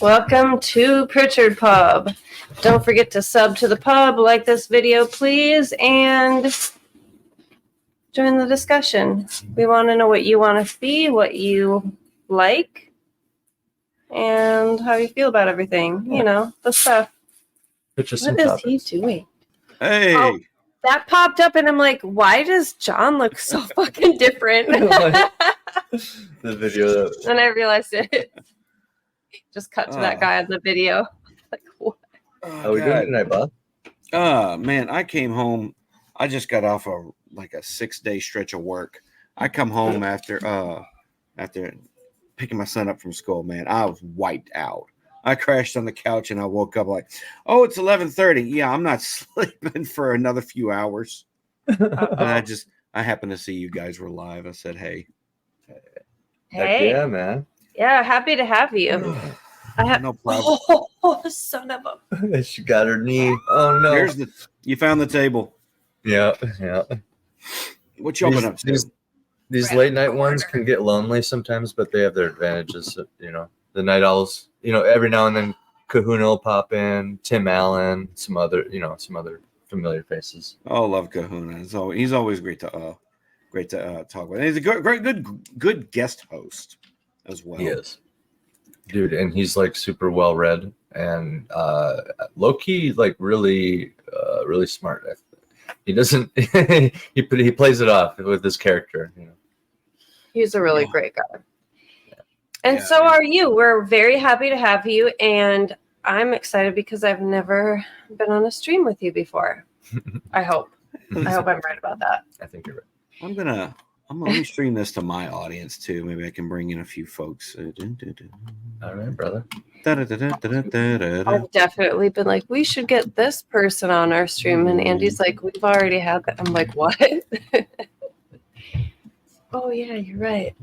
Welcome to Pritchard Pub. Don't forget to sub to the pub, like this video, please, and join the discussion. We want to know what you want to see, what you like, and how you feel about everything. You know, the stuff. What is he doing? Hey. Oh, that popped up, and I'm like, why does John look so fucking different? The video. And I realized it. Just cut to that guy on the video. Like, what? How are we doing tonight, Bob? Man, I came home. I just got off a 6-day stretch of work. I come home after picking my son up from school. Man, I was wiped out. I crashed on the couch and I woke up like, oh, it's 11:30. Yeah, I'm not sleeping for another few hours. And I happened to see you guys were live. I said, hey. Hey. Heck yeah, man. Yeah, happy to have you. No problem. Oh, son of a. She got her knee. Oh, no. You found the table. Yeah. What you open up to? These late night ones can get lonely sometimes, but they have their advantages. You know, the night owls, every now and then Kahuna will pop in, Tim Allen, some other familiar faces. Oh, love Kahuna. He's always great to talk with. And he's a good guest host as well. He is. Dude, and he's like super well read and low-key really smart. He doesn't he plays it off with his character, He's a really great guy. And so are you. We're very happy to have you, and I'm excited because I've never been on a stream with you before. I hope I'm right about that. I think you're right. I'm gonna stream this to my audience too. Maybe I can bring in a few folks. All right, brother. I've definitely been like, we should get this person on our stream, and Andy's like, we've already had that. I'm like, what? Oh yeah, you're right.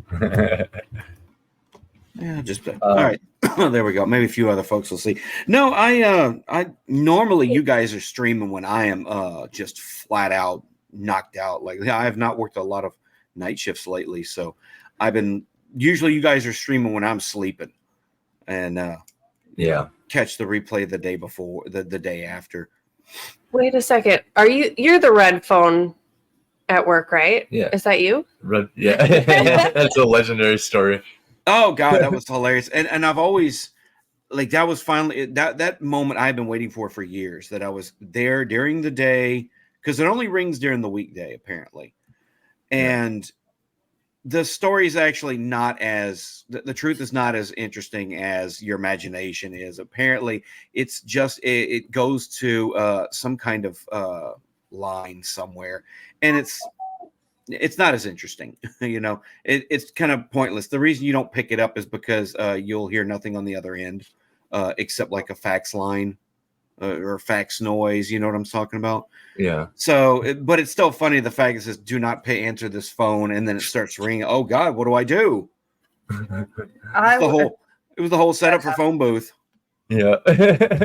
Yeah, all right. There we go. Maybe a few other folks will see. No, I normally you guys are streaming when I am just flat out knocked out. Like I have not worked a lot of night shifts lately, so usually you guys are streaming when I'm sleeping, and catch the replay the day before, the day after. Wait a second, you're the red phone at work, right? Yeah, is that you? Red, yeah. That's a legendary story. Oh god, that was hilarious. And I've always that was finally that moment I've been waiting for years, that I was there during the day, because it only rings during the weekday apparently. And the story is actually not as the truth is not as interesting as your imagination is. Apparently, it's just it goes to some kind of line somewhere, and it's not as interesting. It's kind of pointless. The reason you don't pick it up is because you'll hear nothing on the other end except like a fax line or fax noise. You know what I'm talking about? Yeah. So, but it's still funny. The fact is, do not answer this phone, and then it starts ringing. Oh God, what do I do? It was the whole setup for phone booth. Yeah.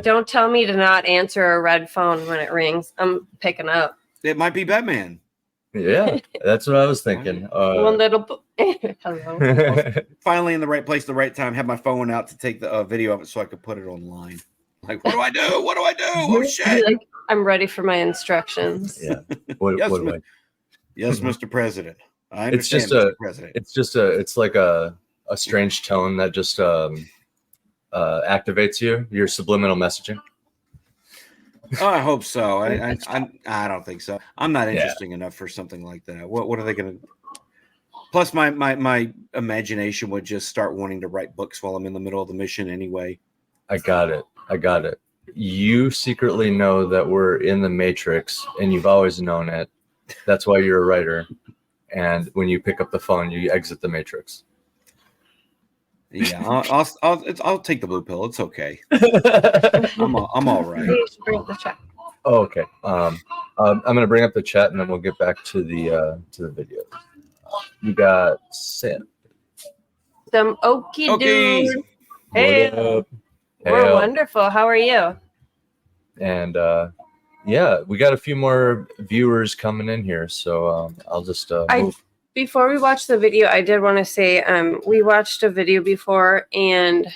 Don't tell me to not answer a red phone when it rings. I'm picking up. It might be Batman. Yeah, that's what I was thinking. One little hello. Finally in the right place, the right time. Had my phone out to take the video of it so I could put it online. Like, what do I do? What do I do? Oh shit! Like, I'm ready for my instructions. Yeah. Yes, Mr. President. I understand, Mr. President. It's like a strange tone that just activates your subliminal messaging. Oh, I hope so. I don't think so. I'm not interesting enough for something like that. What are they going to? Plus, my imagination would just start wanting to write books while I'm in the middle of the mission anyway. I got it. You secretly know that we're in the Matrix, and you've always known it. That's why you're a writer. And when you pick up the phone, you exit the Matrix. Yeah, I'll take the blue pill. It's okay. I'm all right. You should bring up the chat. Oh, okay. I'm gonna bring up the chat, and then we'll get back to the video. You got Sam. Some okie dude. Hey, Hey, we're wonderful. How are you? And we got a few more viewers coming in here, so I'll just move. Before we watch the video, I did want to say we watched a video before, and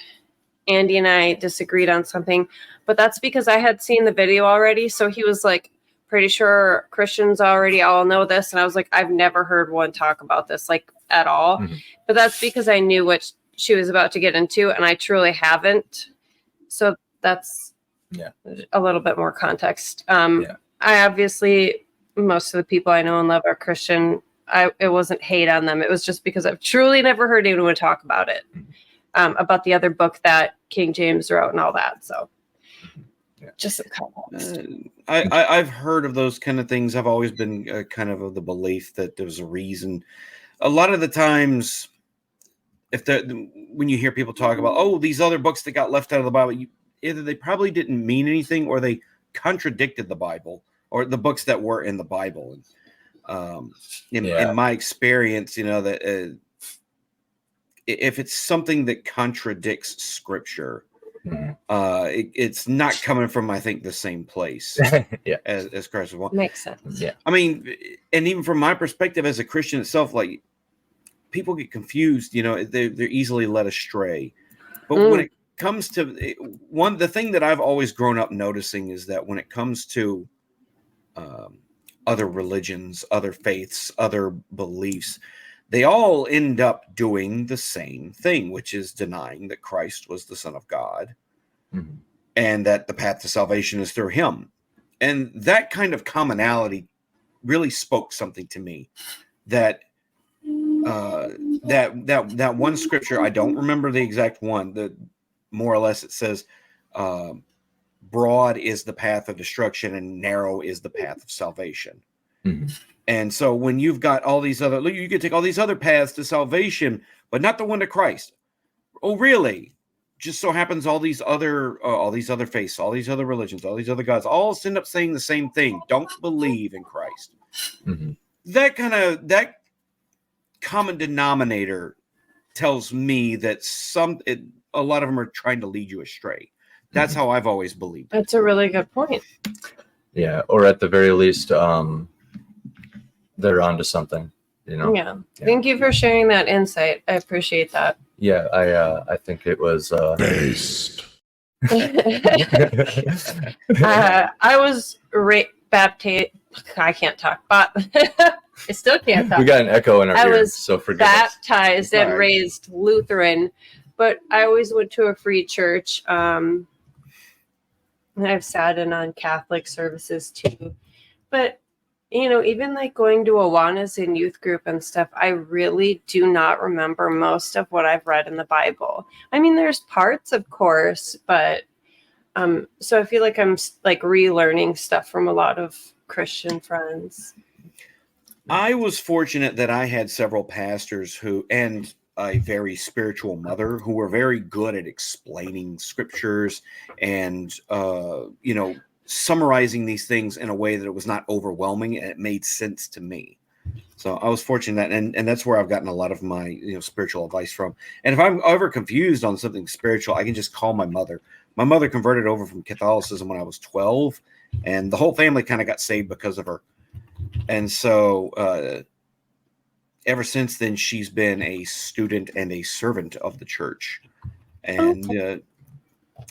Andy and I disagreed on something, but that's because I had seen the video already. So he was like, pretty sure Christians already all know this. And I was like, I've never heard one talk about this like at all. Mhm. But that's because I knew what she was about to get into, and I truly haven't. So that's a little bit more context. I obviously, most of the people I know and love are Christian. It wasn't hate on them. It was just because I've truly never heard anyone talk about it, about the other book that King James wrote and all that. So just some context. I've heard of those kind of things. I've always been kind of the belief that there's a reason. A lot of the times, when you hear people talk about, oh, these other books that got left out of the Bible, either they probably didn't mean anything, or they contradicted the Bible, or the books that were in the Bible. And in my experience, that if it's something that contradicts Scripture, it's not coming from, I think, the same place as Christ was. Makes sense. Yeah. I mean, and even from my perspective as a Christian itself, like, people get confused, they're easily led astray. But when it comes to the thing that I've always grown up noticing is that when it comes to other religions, other faiths, other beliefs, they all end up doing the same thing, which is denying that Christ was the Son of God, and that the path to salvation is through him. And that kind of commonality really spoke something to me, that that one scripture, I don't remember the exact one, that more or less it says, broad is the path of destruction and narrow is the path of salvation. And so when you've got all these other, you can take all these other paths to salvation, but not the one to Christ. Oh, really? Just so happens all these other faiths, all these other religions, all these other gods, all end up saying the same thing. Don't believe in Christ. That common denominator tells me that a lot of them are trying to lead you astray. That's how I've always believed. That's a really good point. Yeah, or at the very least, they're onto something, Yeah. Thank you for sharing that insight. I appreciate that. Yeah, I think it was Based. I was baptized. I can't talk, but I still can't talk. We got an echo in our I ears, was so forgive us. baptized and raised Lutheran, but I always went to a free church. And I've sat in on Catholic services too. But, even like going to Awanas in youth group and stuff, I really do not remember most of what I've read in the Bible. I mean, there's parts, of course, but so I feel like I'm like relearning stuff from a lot of Christian friends. I was fortunate that I had several pastors and a very spiritual mother who were very good at explaining scriptures and, summarizing these things in a way that it was not overwhelming and it made sense to me. So I was fortunate that, and that's where I've gotten a lot of my, spiritual advice from. And if I'm ever confused on something spiritual, I can just call my mother. My mother converted over from Catholicism when I was 12, and the whole family kind of got saved because of her. And so, ever since then, she's been a student and a servant of the church. And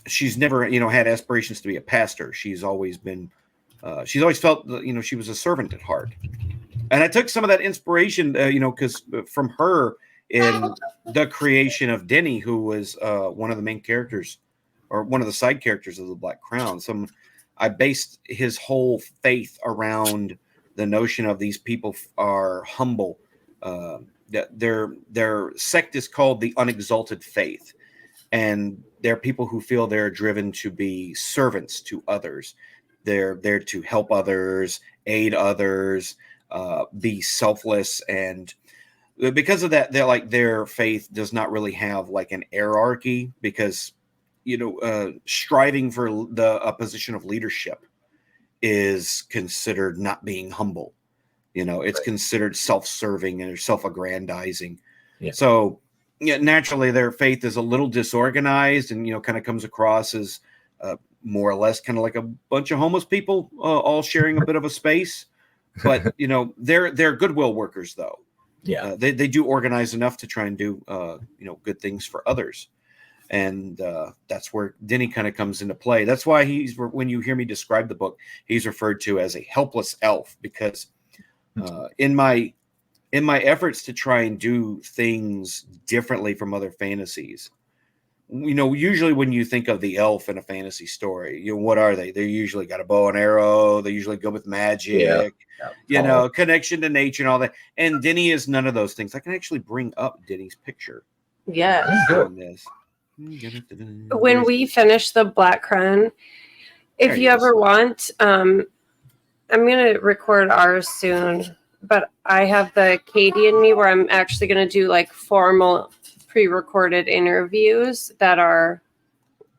she's never, had aspirations to be a pastor. She's always been, she's always felt, she was a servant at heart. And I took some of that inspiration, because from her in the creation of Denny, who was one of the main characters or one of the side characters of the Black Crown. I based his whole faith around the notion of these people are humble. Their sect is called the Unexalted Faith. And they're people who feel they're driven to be servants to others. They're there to help others, aid others, be selfless. And because of that, their faith does not really have like an hierarchy, because, striving for a position of leadership is considered not being humble. It's considered self-serving and self-aggrandizing. Yeah. So, naturally, their faith is a little disorganized and, kind of comes across as more or less kind of like a bunch of homeless people all sharing a bit of a space. But, they're goodwill workers, though. Yeah, they do organize enough to try and do, good things for others. And that's where Denny kind of comes into play. That's why when you hear me describe the book, he's referred to as a helpless elf, because in my efforts to try and do things differently from other fantasies, usually when you think of the elf in a fantasy story, what are they? They usually got a bow and arrow. They usually go with magic, connection to nature and all that. And Denny is none of those things. I can actually bring up Denny's picture. Yes. On this. When we finish the Black Crown, if you ever want, I'm going to record ours soon, but I have the Katie and me where I'm actually going to do like formal pre-recorded interviews that are,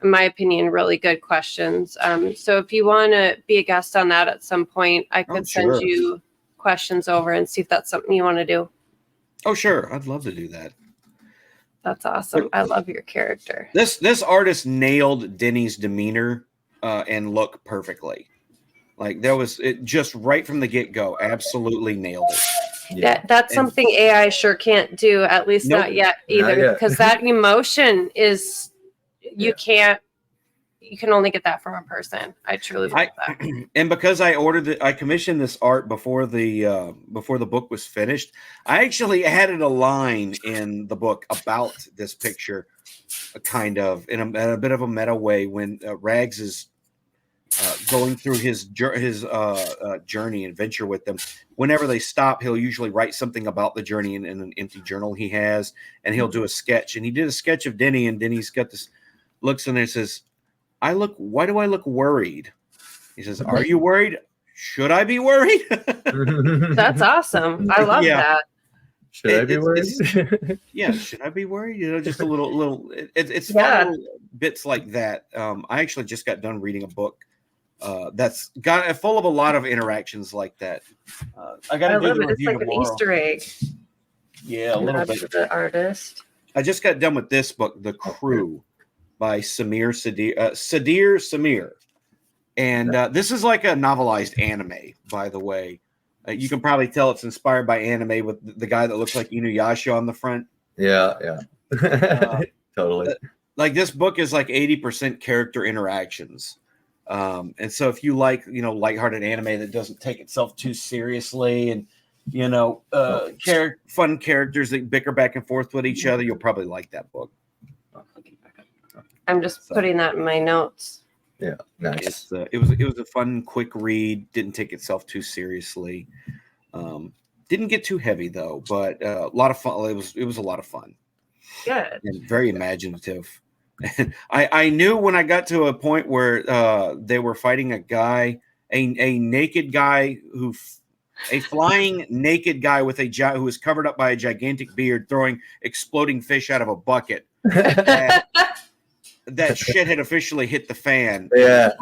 in my opinion, really good questions. So if you want to be a guest on that at some point, I could send you questions over and see if that's something you want to do. Oh, sure. I'd love to do that. That's awesome. I love your character. This artist nailed Denny's demeanor and look perfectly. Like there was it just right from the get-go, absolutely nailed it. Yeah. That's something AI sure can't do, at least not yet either, because that emotion is you can only get that from a person. I truly believe that. And because I commissioned this art before the book was finished, I actually added a line in the book about this picture, kind of in a bit of a meta way, when Rags is going through his journey and venture with them. Whenever they stop, he'll usually write something about the journey in an empty journal he has, and he'll do a sketch. And he did a sketch of Denny, and Denny's got this looks in there and says, why do I look worried? He says, are you worried? Should I be worried? That's awesome. I love that. Should I be worried? Should I be worried? Just a little. It's fun little bits like that. I actually just got done reading a book that's got full of a lot of interactions like that. I got to do the review tomorrow. It's like an Easter egg. Yeah, a little bit. The artist. I just got done with this book, The Crew, by Sadir Samir. And this is like a novelized anime, by the way. You can probably tell it's inspired by anime with the guy that looks like Inuyasha on the front. Yeah. Totally. Like this book is like 80% character interactions. And so if you like, lighthearted anime that doesn't take itself too seriously and, fun characters that bicker back and forth with each other, you'll probably like that book. I'm just putting that in my notes. Yeah, nice. It was a fun, quick read. Didn't take itself too seriously. Didn't get too heavy though, but a lot of fun. It was a lot of fun. Good. And very imaginative. I knew when I got to a point where they were fighting a guy, a naked guy a flying naked guy with who was covered up by a gigantic beard, throwing exploding fish out of a bucket. That shit had officially hit the fan. Yeah.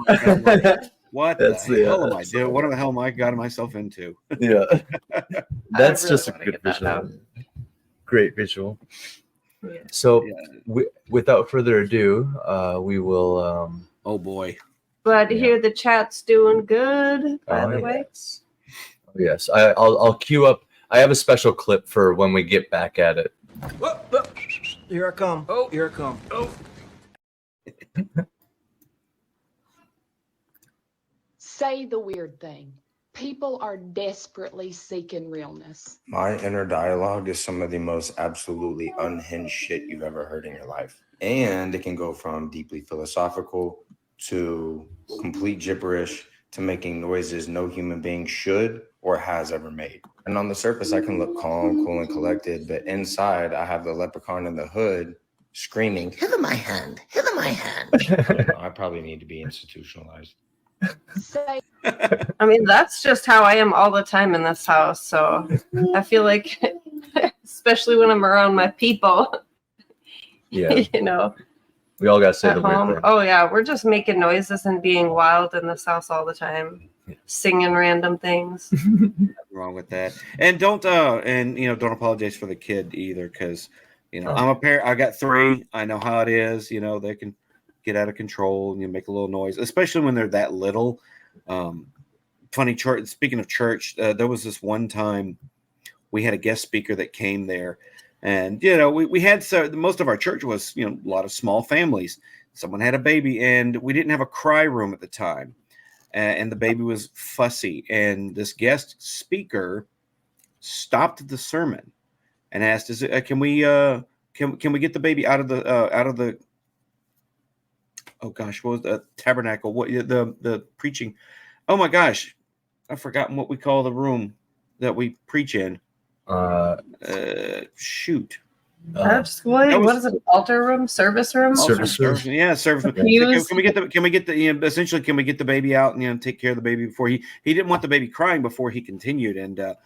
What the hell am I doing? What the hell am I got myself into? Yeah. That's really just a good visual. Great visual. Yeah. So without further ado, we will oh boy. Glad to hear the chat's doing good, by the way. Yes. I'll queue up. I have a special clip for when we get back at it. Whoa. Here I come. Oh, here I come. Oh. Say the weird thing. People are desperately seeking realness. My inner dialogue is some of the most absolutely unhinged shit you've ever heard in your life. And it can go from deeply philosophical to complete gibberish to making noises no human being should or has ever made. And on the surface, I can look calm, cool, and collected, but inside, I have the leprechaun in the hood screaming, "Hither my hand, hither my hand." I probably need to be institutionalized. I mean, that's just how I am all the time in this house. So I feel like, especially when I'm around my people, yeah, we all got to say the home. weird thing. Oh yeah, we're just making noises and being wild in this house all the time, singing random things. Nothing wrong with that. And don't apologize for the kid either, because I'm a parent. I got 3. I know how it is. They can get out of control and you make a little noise, especially when they're that little. Funny church. Speaking of church, there was this one time we had a guest speaker that came there, And we had most of our church was a lot of small families. Someone had a baby, and we didn't have a cry room at the time, and the baby was fussy. And this guest speaker stopped the sermon and asked, can we get the baby out of the oh gosh, what was the tabernacle? What the preaching? Oh my gosh, I've forgotten what we call the room that we preach in. Shoot. What is it? Altar room, service room, Service room. Yeah, service room. Can we get the essentially can we get the baby out and take care of the baby before he didn't want the baby crying before he continued. And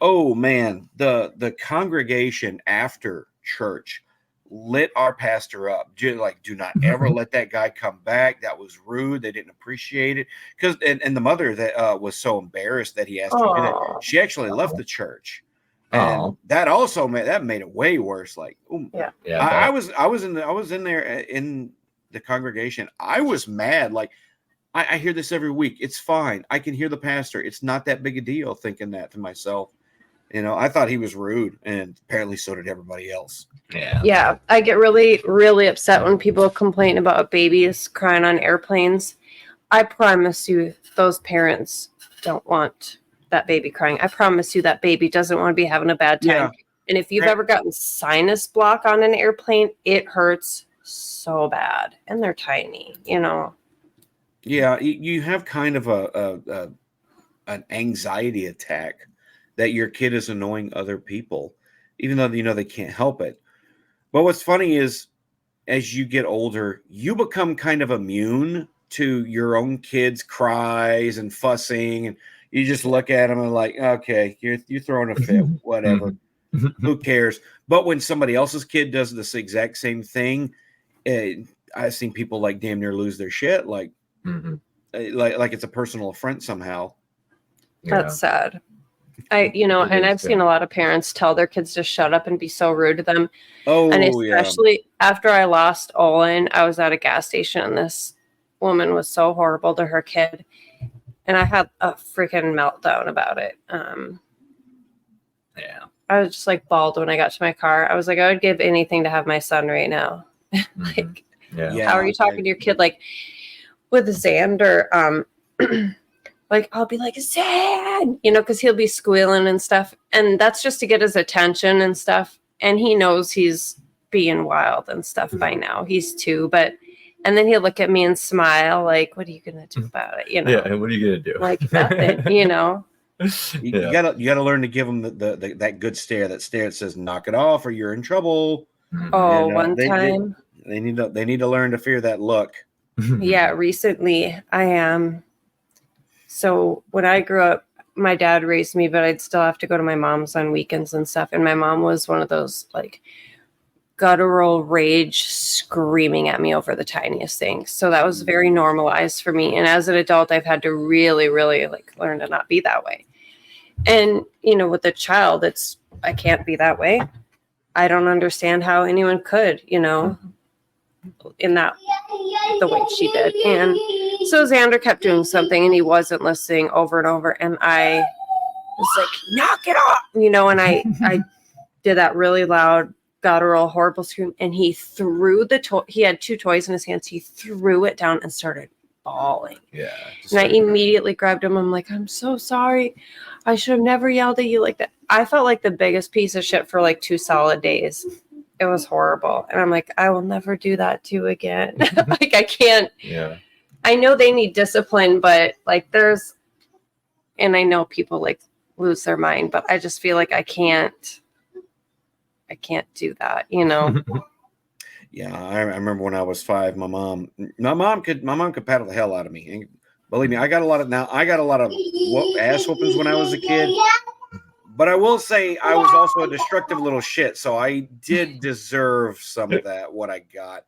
oh man, the congregation after church lit our pastor up. Do not ever let that guy come back. That was rude. They didn't appreciate it. Because and the mother that was so embarrassed that he asked her to do that, she actually left the church. And that also made it way worse. Like, I was in there in the congregation. I was mad. Like, I hear this every week. It's fine. I can hear the pastor. It's not that big a deal. Thinking that to myself. I thought he was rude, and apparently so did everybody else. Yeah, I get really, really upset when people complain about babies crying on airplanes. I promise you, those parents don't want that baby crying. I promise you, that baby doesn't want to be having a bad time. Yeah. And if you've ever gotten sinus block on an airplane, it hurts so bad, and they're tiny. Yeah, you have kind of an anxiety attack that your kid is annoying other people, even though they can't help it. But what's funny is, as you get older, you become kind of immune to your own kids' cries and fussing, and you just look at them and like, okay, you're throwing a fit, whatever, who cares? But when somebody else's kid does this exact same thing, I've seen people like damn near lose their shit, like it's a personal affront somehow. That's sad. I've seen a lot of parents tell their kids to shut up and be so rude to them. Oh, and especially after I lost Olin, I was at a gas station and this woman was so horrible to her kid, and I had a freaking meltdown about it. I was just like bawled when I got to my car. I was like, I would give anything to have my son right now. How are you talking to your kid? Like with Xander, like I'll be like, Zan, because he'll be squealing and stuff. And that's just to get his attention and stuff. And he knows he's being wild and stuff by now. He's 2, and then he'll look at me and smile like, what are you going to do about it? Yeah, and what are you going to do? Like nothing, You gotta learn to give them that good stare, that says knock it off or you're in trouble. Oh, one time. They need to learn to fear that look. Yeah, recently I am. So when I grew up, my dad raised me, but I'd still have to go to my mom's on weekends and stuff. And my mom was one of those like guttural rage screaming at me over the tiniest things. So that was very normalized for me. And as an adult, I've had to really, really learn to not be that way. And, with a child, I can't be that way. I don't understand how anyone could, in that the way she did. And so Xander kept doing something and he wasn't listening over and over, and I was like, knock it off, and I did that really loud guttural horrible scream, and he threw the toy. He had 2 toys in his hands. He threw it down and started bawling. And I immediately grabbed him. I'm like, I'm so sorry, I should have never yelled at you like that. I felt like the biggest piece of shit for 2 solid days. It was horrible. And I'm like, I will never do that to you again. I can't. Yeah. I know they need discipline, but and I know people lose their mind, but I just feel like I can't do that, Yeah. I remember when I was 5, my mom could paddle the hell out of me. And believe me, I got a lot of ass whoopings when I was a kid. But I will say I was also a destructive little shit, so I did deserve some of that, what I got.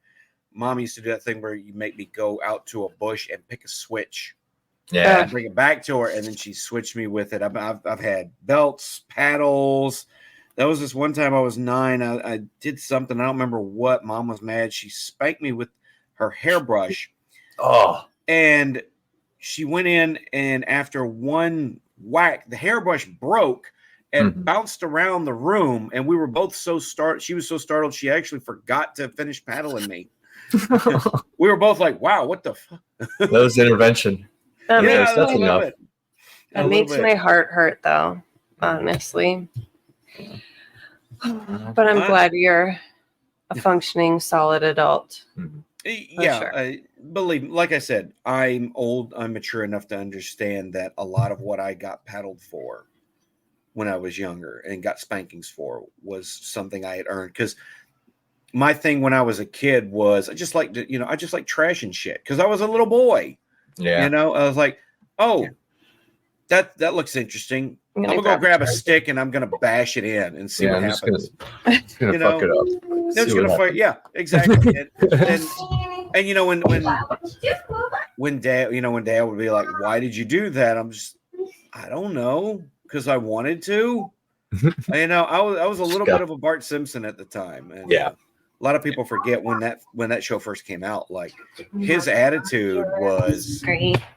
Mom used to do that thing where you make me go out to a bush and pick a switch. Yeah. And bring it back to her, and then she switched me with it. I've had belts, paddles. That was this one time I was 9. I did something. I don't remember what. Mom was mad. She spanked me with her hairbrush. Oh. And she went in, and after one whack, the hairbrush broke. and bounced around the room. And we were both so startled. She was so startled, she actually forgot to finish paddling me. We were both like, wow, what the fuck? That was intervention. That Yeah, makes, a little enough. bit. A that little makes bit. my heart hurt, though, honestly. But I'm glad you're a functioning, solid adult. Yeah, sure. believe me, like I said, I'm old. I'm mature enough to understand that a lot of what I got paddled for when I was younger and got spankings for was something I had earned. Because my thing when I was a kid was I just like trashing shit because I was a little boy. Yeah. You know, I was like, oh, that looks interesting. I'm gonna go grab a stick and I'm gonna bash it in and see what happens. Just gonna fuck it up. They're just gonna fight. Yeah, exactly. And you know when dad would be like, "Why did you do that?" I don't know, because I wanted to. You know, I was a little bit of a Bart Simpson at the time, and a lot of people forget when that show first came out. Like his attitude was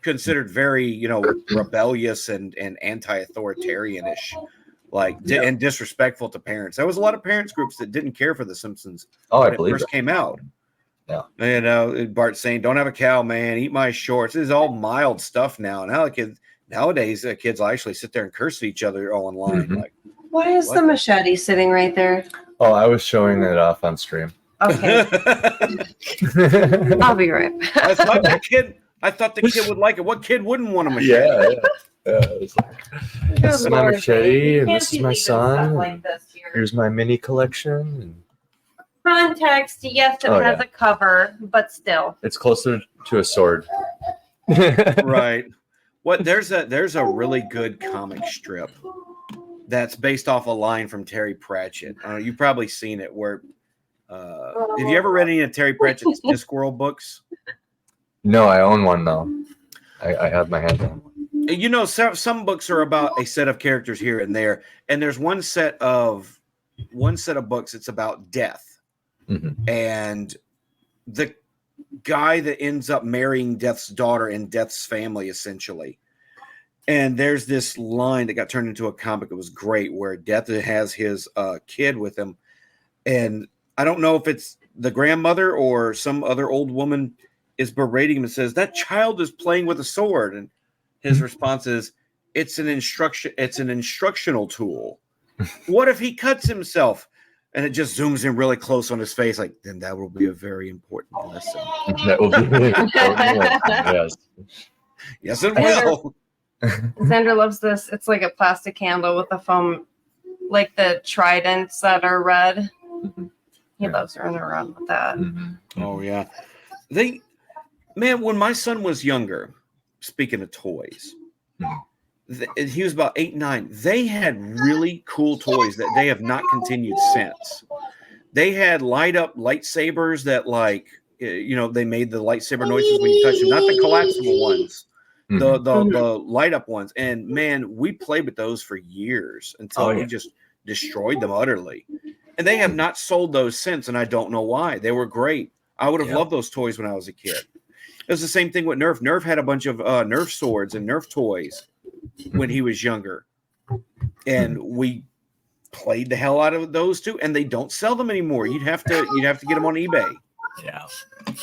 considered very, rebellious and anti-authoritarian-ish, and disrespectful to parents. There was a lot of parents groups that didn't care for the Simpsons when it first came out. Yeah. You know, Bart's saying, "Don't have a cow, man. Eat my shorts." This is all mild stuff now. Nowadays, kids will actually sit there and curse at each other all online. Like, why is the machete sitting right there? Oh, I was showing it off on stream. Okay. I'll be right back. I thought the kid would like it. What kid wouldn't want a machete? Yeah. It's like, this is my machete, and this is my son. Here's my mini collection. Context, yes, it has a cover, but still. It's closer to a sword. Right. There's a really good comic strip that's based off a line from Terry Pratchett. You've probably seen it. Where have you ever read any of Terry Pratchett's Discworld books? No, I own one though. I have my hand on. You know, some books are about a set of characters here and there, and there's one set of books. It's about death. And the guy that ends up marrying Death's daughter and Death's family, essentially. And there's this line that got turned into a comic. It was great, where Death has his kid with him. And I don't know if it's the grandmother or some other old woman is berating him and says, "That child is playing with a sword." And his response is, it's an instructional tool. What if he cuts himself? And it just zooms in really close on his face, like, then that will be a very important lesson. That will be yes. Yes, it will. Sandra loves this. It's like a plastic candle with a foam, like the tridents that are red. He loves running around with that. Oh, yeah. When my son was younger, speaking of toys, he was about 8, 9. They had really cool toys that they have not continued since. They had light up lightsabers that, they made the lightsaber noises when you touch them, not the collapsible ones, the light up ones. And man, we played with those for years until we just destroyed them utterly. And they have not sold those since, and I don't know why. They were great. I would have loved those toys when I was a kid. It was the same thing with Nerf. Nerf had a bunch of Nerf swords and Nerf toys when he was younger, and we played the hell out of those too. And they don't sell them anymore. You'd have to get them on eBay. Yeah,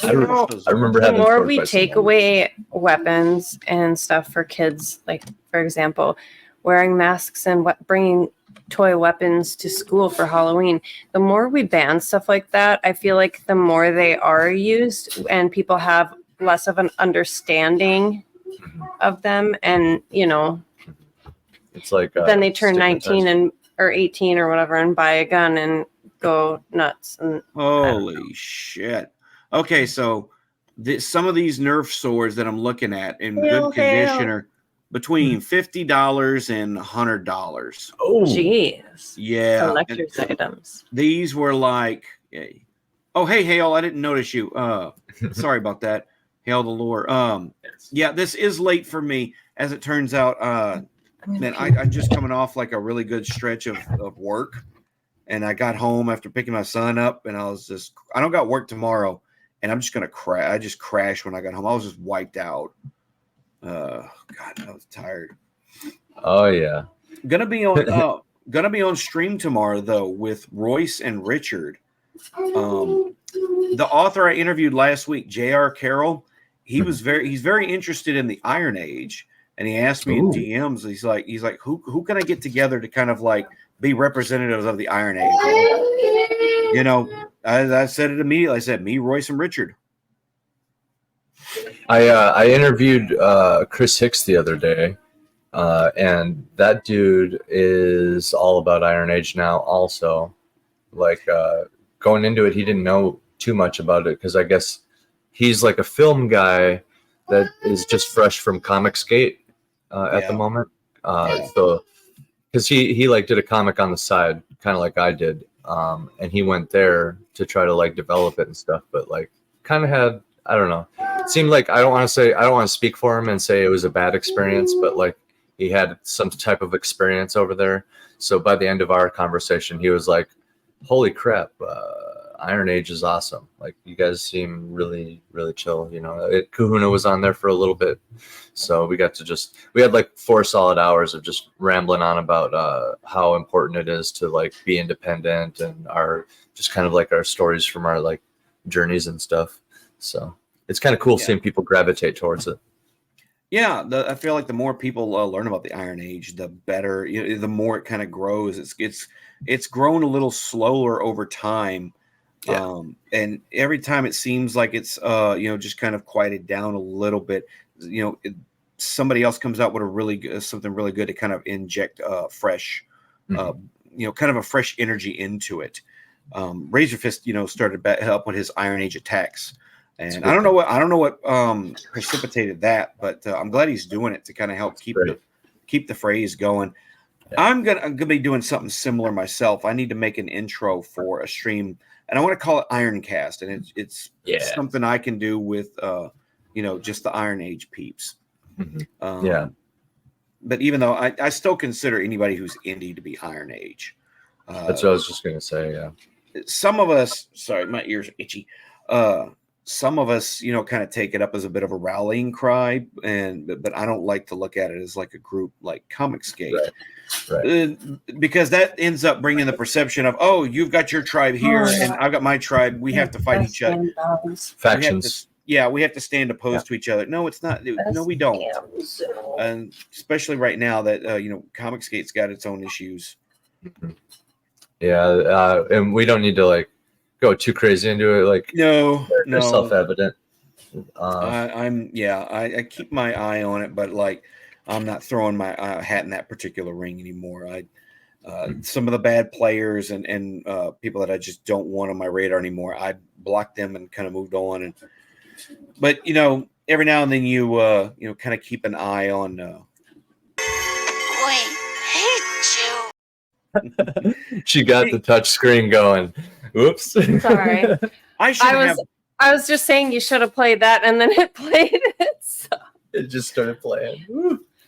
I remember the having. more we take away weapons and stuff for kids, like for example, wearing masks and bringing toy weapons to school for Halloween, the more we ban stuff like that, I feel like the more they are used and people have less of an understanding of them, and it's like then they turn 19 or 18 or whatever and buy a gun and go nuts. And holy shit. Okay, so some of these Nerf swords that I'm looking at in good condition are between $50 and $100. Oh, jeez. Yeah. Collector's items. These were like, oh, hey, Hale, I didn't notice you. Sorry about that. Hail the lore. Yeah, this is late for me, as it turns out. Man, I'm just coming off like a really good stretch of work, and I got home after picking my son up, and I don't got work tomorrow, and I'm just gonna crash. I just crashed when I got home. I was just wiped out. God, I was tired. Oh yeah. Gonna be on. Gonna be on stream tomorrow though with Royce and Richard. The author I interviewed last week, J.R. Carroll, he's very interested in the Iron Age, and he asked me in DMs. He's like, who can I get together to kind of like be representatives of the Iron Age? You know, I said it immediately. I said, me, Royce, and Richard. I interviewed Chris Hicks the other day, and that dude is all about Iron Age now. Also, like going into it, he didn't know too much about it because I guess he's like a film guy that is just fresh from Comicsgate at the moment. So because he like did a comic on the side, kind of like I did, and he went there to try to like develop it and stuff, but like kind of had, I don't know. It seemed like I don't want to speak for him and say it was a bad experience, but like he had some type of experience over there. So by the end of our conversation, he was like, "Holy crap, Iron Age is awesome! Like you guys seem really, really chill." You know, Kahuna was on there for a little bit, so we had like 4 solid hours of just rambling on about how important it is to like be independent and our just kind of like our stories from our like journeys and stuff. So it's kind of cool seeing people gravitate towards it. Yeah, I feel like the more people learn about the Iron Age, the better. You know, the more it kind of grows. It's grown a little slower over time, and every time it seems like it's just kind of quieted down a little bit. You know, somebody else comes out with something really good to kind of inject fresh, kind of a fresh energy into it. Razor Fist, started up with his Iron Age attacks. And I don't know what precipitated that, but I'm glad he's doing it to kind of help keep the phrase going. Yeah. I'm gonna be doing something similar myself. I need to make an intro for a stream, and I want to call it Ironcast, and it's something I can do with just the Iron Age peeps. Mm-hmm. But even though I still consider anybody who's indie to be Iron Age. That's what I was just gonna say. Yeah, some of us. Sorry, my ears are itchy. Some of us, kind of take it up as a bit of a rallying cry, but I don't like to look at it as like a group like Comicsgate, right. Because that ends up bringing the perception of, oh, you've got your tribe here and I've got my tribe. We have to fight each other. Factions. We have to stand opposed to each other. No, it's not. No, we don't. And especially right now that Comicsgate's got its own issues. Mm-hmm. Yeah, and we don't need to like go too crazy into it. Like no, self-evident. I keep my eye on it, but like I'm not throwing my hat in that particular ring anymore. Some of the bad players and people that I just don't want on my radar anymore, I blocked them and kind of moved on. But every now and then you kind of keep an eye on. She got the touch screen going. Oops. Sorry. I was just saying you should have played that, and then it played it. So. It just started playing.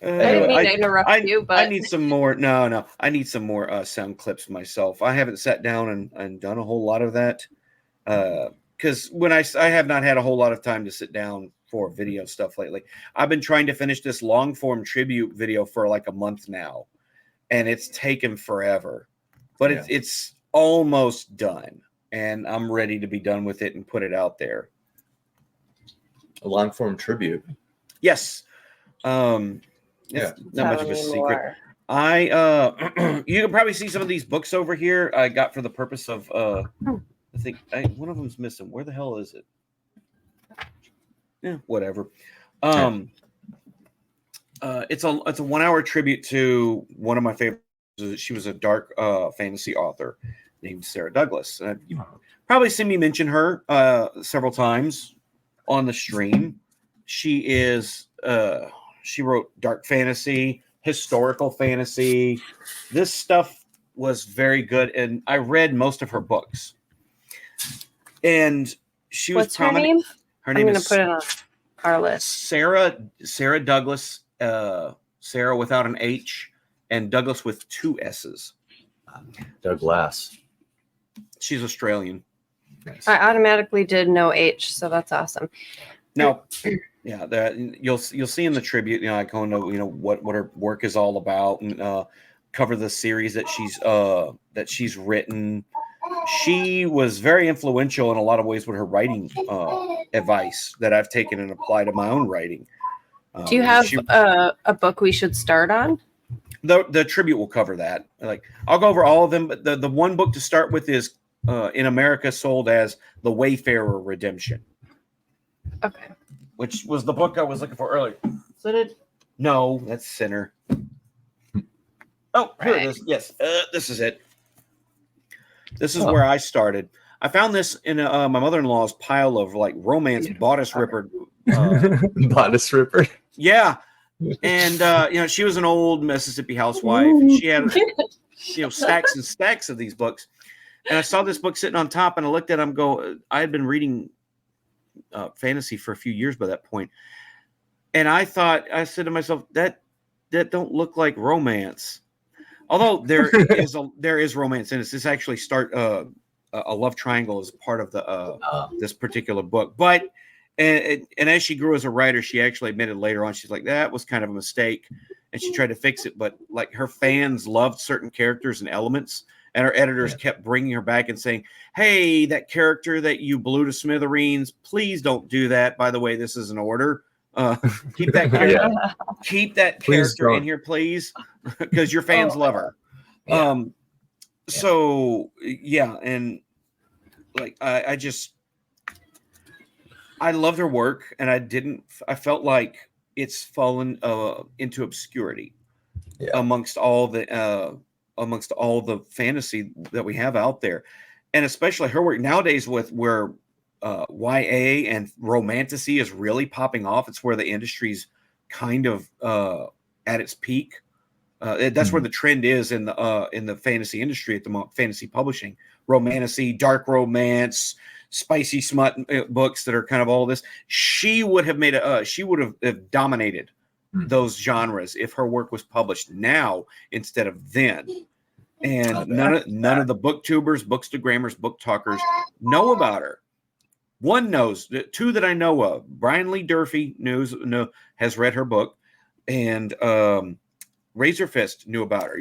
I didn't mean to interrupt you, but I need some more. No, I need some more sound clips myself. I haven't sat down and done a whole lot of that because when I have not had a whole lot of time to sit down for video stuff lately. I've been trying to finish this long form tribute video for like a month now, and it's taken forever, but it's almost done, and I'm ready to be done with it and put it out there. A long form tribute. Yes. Not much of a secret. You can probably see some of these books over here I got for the purpose of I think one of them's missing. Where the hell is it? Yeah, whatever. It's a 1 hour tribute to one of my favorites. She was a dark fantasy author named Sarah Douglas. You've probably seen me mention her several times on the stream. She is she wrote dark fantasy, historical fantasy. This stuff was very good, and I read most of her books. And she was prominent. Her name? Her name I'm is going to put it on our list. Sarah Douglas. Sarah without an H, and Douglas with 2 S's. Douglas. She's Australian. Nice. I automatically did no H, so that's awesome. Now, that you'll see in the tribute, I go into what her work is all about, and cover the series that she's written. She was very influential in a lot of ways with her writing advice that I've taken and applied to my own writing. Do you have a book we should start on? The tribute will cover that. Like, I'll go over all of them, but the one book to start with is in America sold as The Wayfarer Redemption. Okay. Which was the book I was looking for earlier. No, that's Sinner. Oh, here it is. Yes, this is it. This is where I started. I found this in my mother-in-law's pile of like romance bodice ripper. Bodice ripper. Yeah. And she was an old Mississippi housewife. And she had stacks and stacks of these books. And I saw this book sitting on top, and I looked at him. I had been reading fantasy for a few years by that point, and I said to myself, that don't look like romance. Although there is romance in it. This actually a love triangle as part of the this particular book. But and as she grew as a writer, she actually admitted later on, she's like, that was kind of a mistake, and she tried to fix it. But like, her fans loved certain characters and elements, and her editors kept bringing her back and saying, hey, that character that you blew to smithereens, please don't do that. By the way, this is an order. Keep that character, keep that character in here, please, because your fans love her. So yeah, and like I loved her work, and I felt like it's fallen into obscurity amongst all the fantasy that we have out there, and especially her work nowadays with where YA and romantasy is really popping off. It's where the industry's kind of at its peak. That's where the trend is in the fantasy industry at the moment. Fantasy publishing, romantasy, dark romance, spicy smut books that are kind of all this. She would have dominated those genres if her work was published now instead of then. And none of the booktubers, bookstagrammers, book talkers know about her. One knows, two that I know of. Brian Lee Durfee has read her book, and Razor Fist knew about her.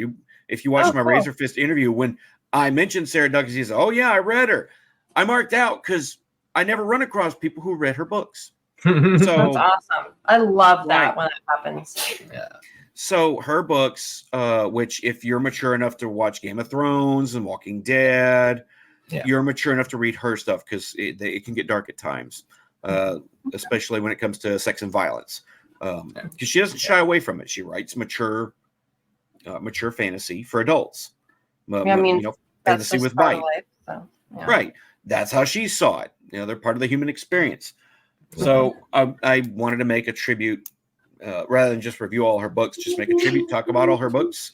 If you watch my Razor Fist interview, when I mentioned Sarah Douglas, he said, "Oh yeah, I read her." I marked out because I never run across people who read her books. So that's awesome. I love that when it happens. Yeah. So her books, which if you're mature enough to watch Game of Thrones and Walking Dead, you're mature enough to read her stuff, because it can get dark at times, especially when it comes to sex and violence. Because she doesn't shy away from it. She writes mature fantasy for adults. Fantasy with bite. Right. That's how she saw it. They're part of the human experience. So I wanted to make a tribute, rather than just review all her books, just make a tribute, talk about all her books,